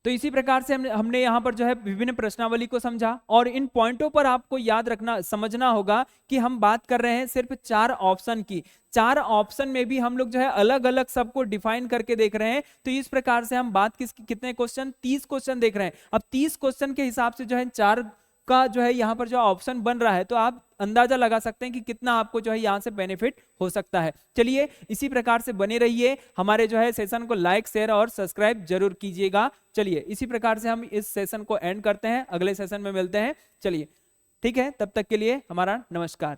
तो इसी प्रकार से हमने यहाँ पर जो है विभिन्न प्रश्नावली को समझा, और इन पॉइंटों पर आपको याद रखना समझना होगा कि हम बात कर रहे हैं सिर्फ 4 ऑप्शन की, 4 ऑप्शन में भी हम लोग जो है अलग अलग सबको डिफाइन करके देख रहे हैं। तो इस प्रकार से हम बात कितने क्वेश्चन, 30 क्वेश्चन देख रहे हैं। अब 30 क्वेश्चन के हिसाब से जो है 4 का जो है यहाँ पर जो ऑप्शन बन रहा है, तो आप अंदाजा लगा सकते हैं कि कितना आपको जो है यहाँ से बेनिफिट हो सकता है। चलिए, इसी प्रकार से बने रहिए, हमारे जो है सेशन को लाइक, शेयर और सब्सक्राइब जरूर कीजिएगा। चलिए, इसी प्रकार से हम इस सेशन को एंड करते हैं, अगले सेशन में मिलते हैं। चलिए, ठीक है, तब तक के लिए हमारा नमस्कार।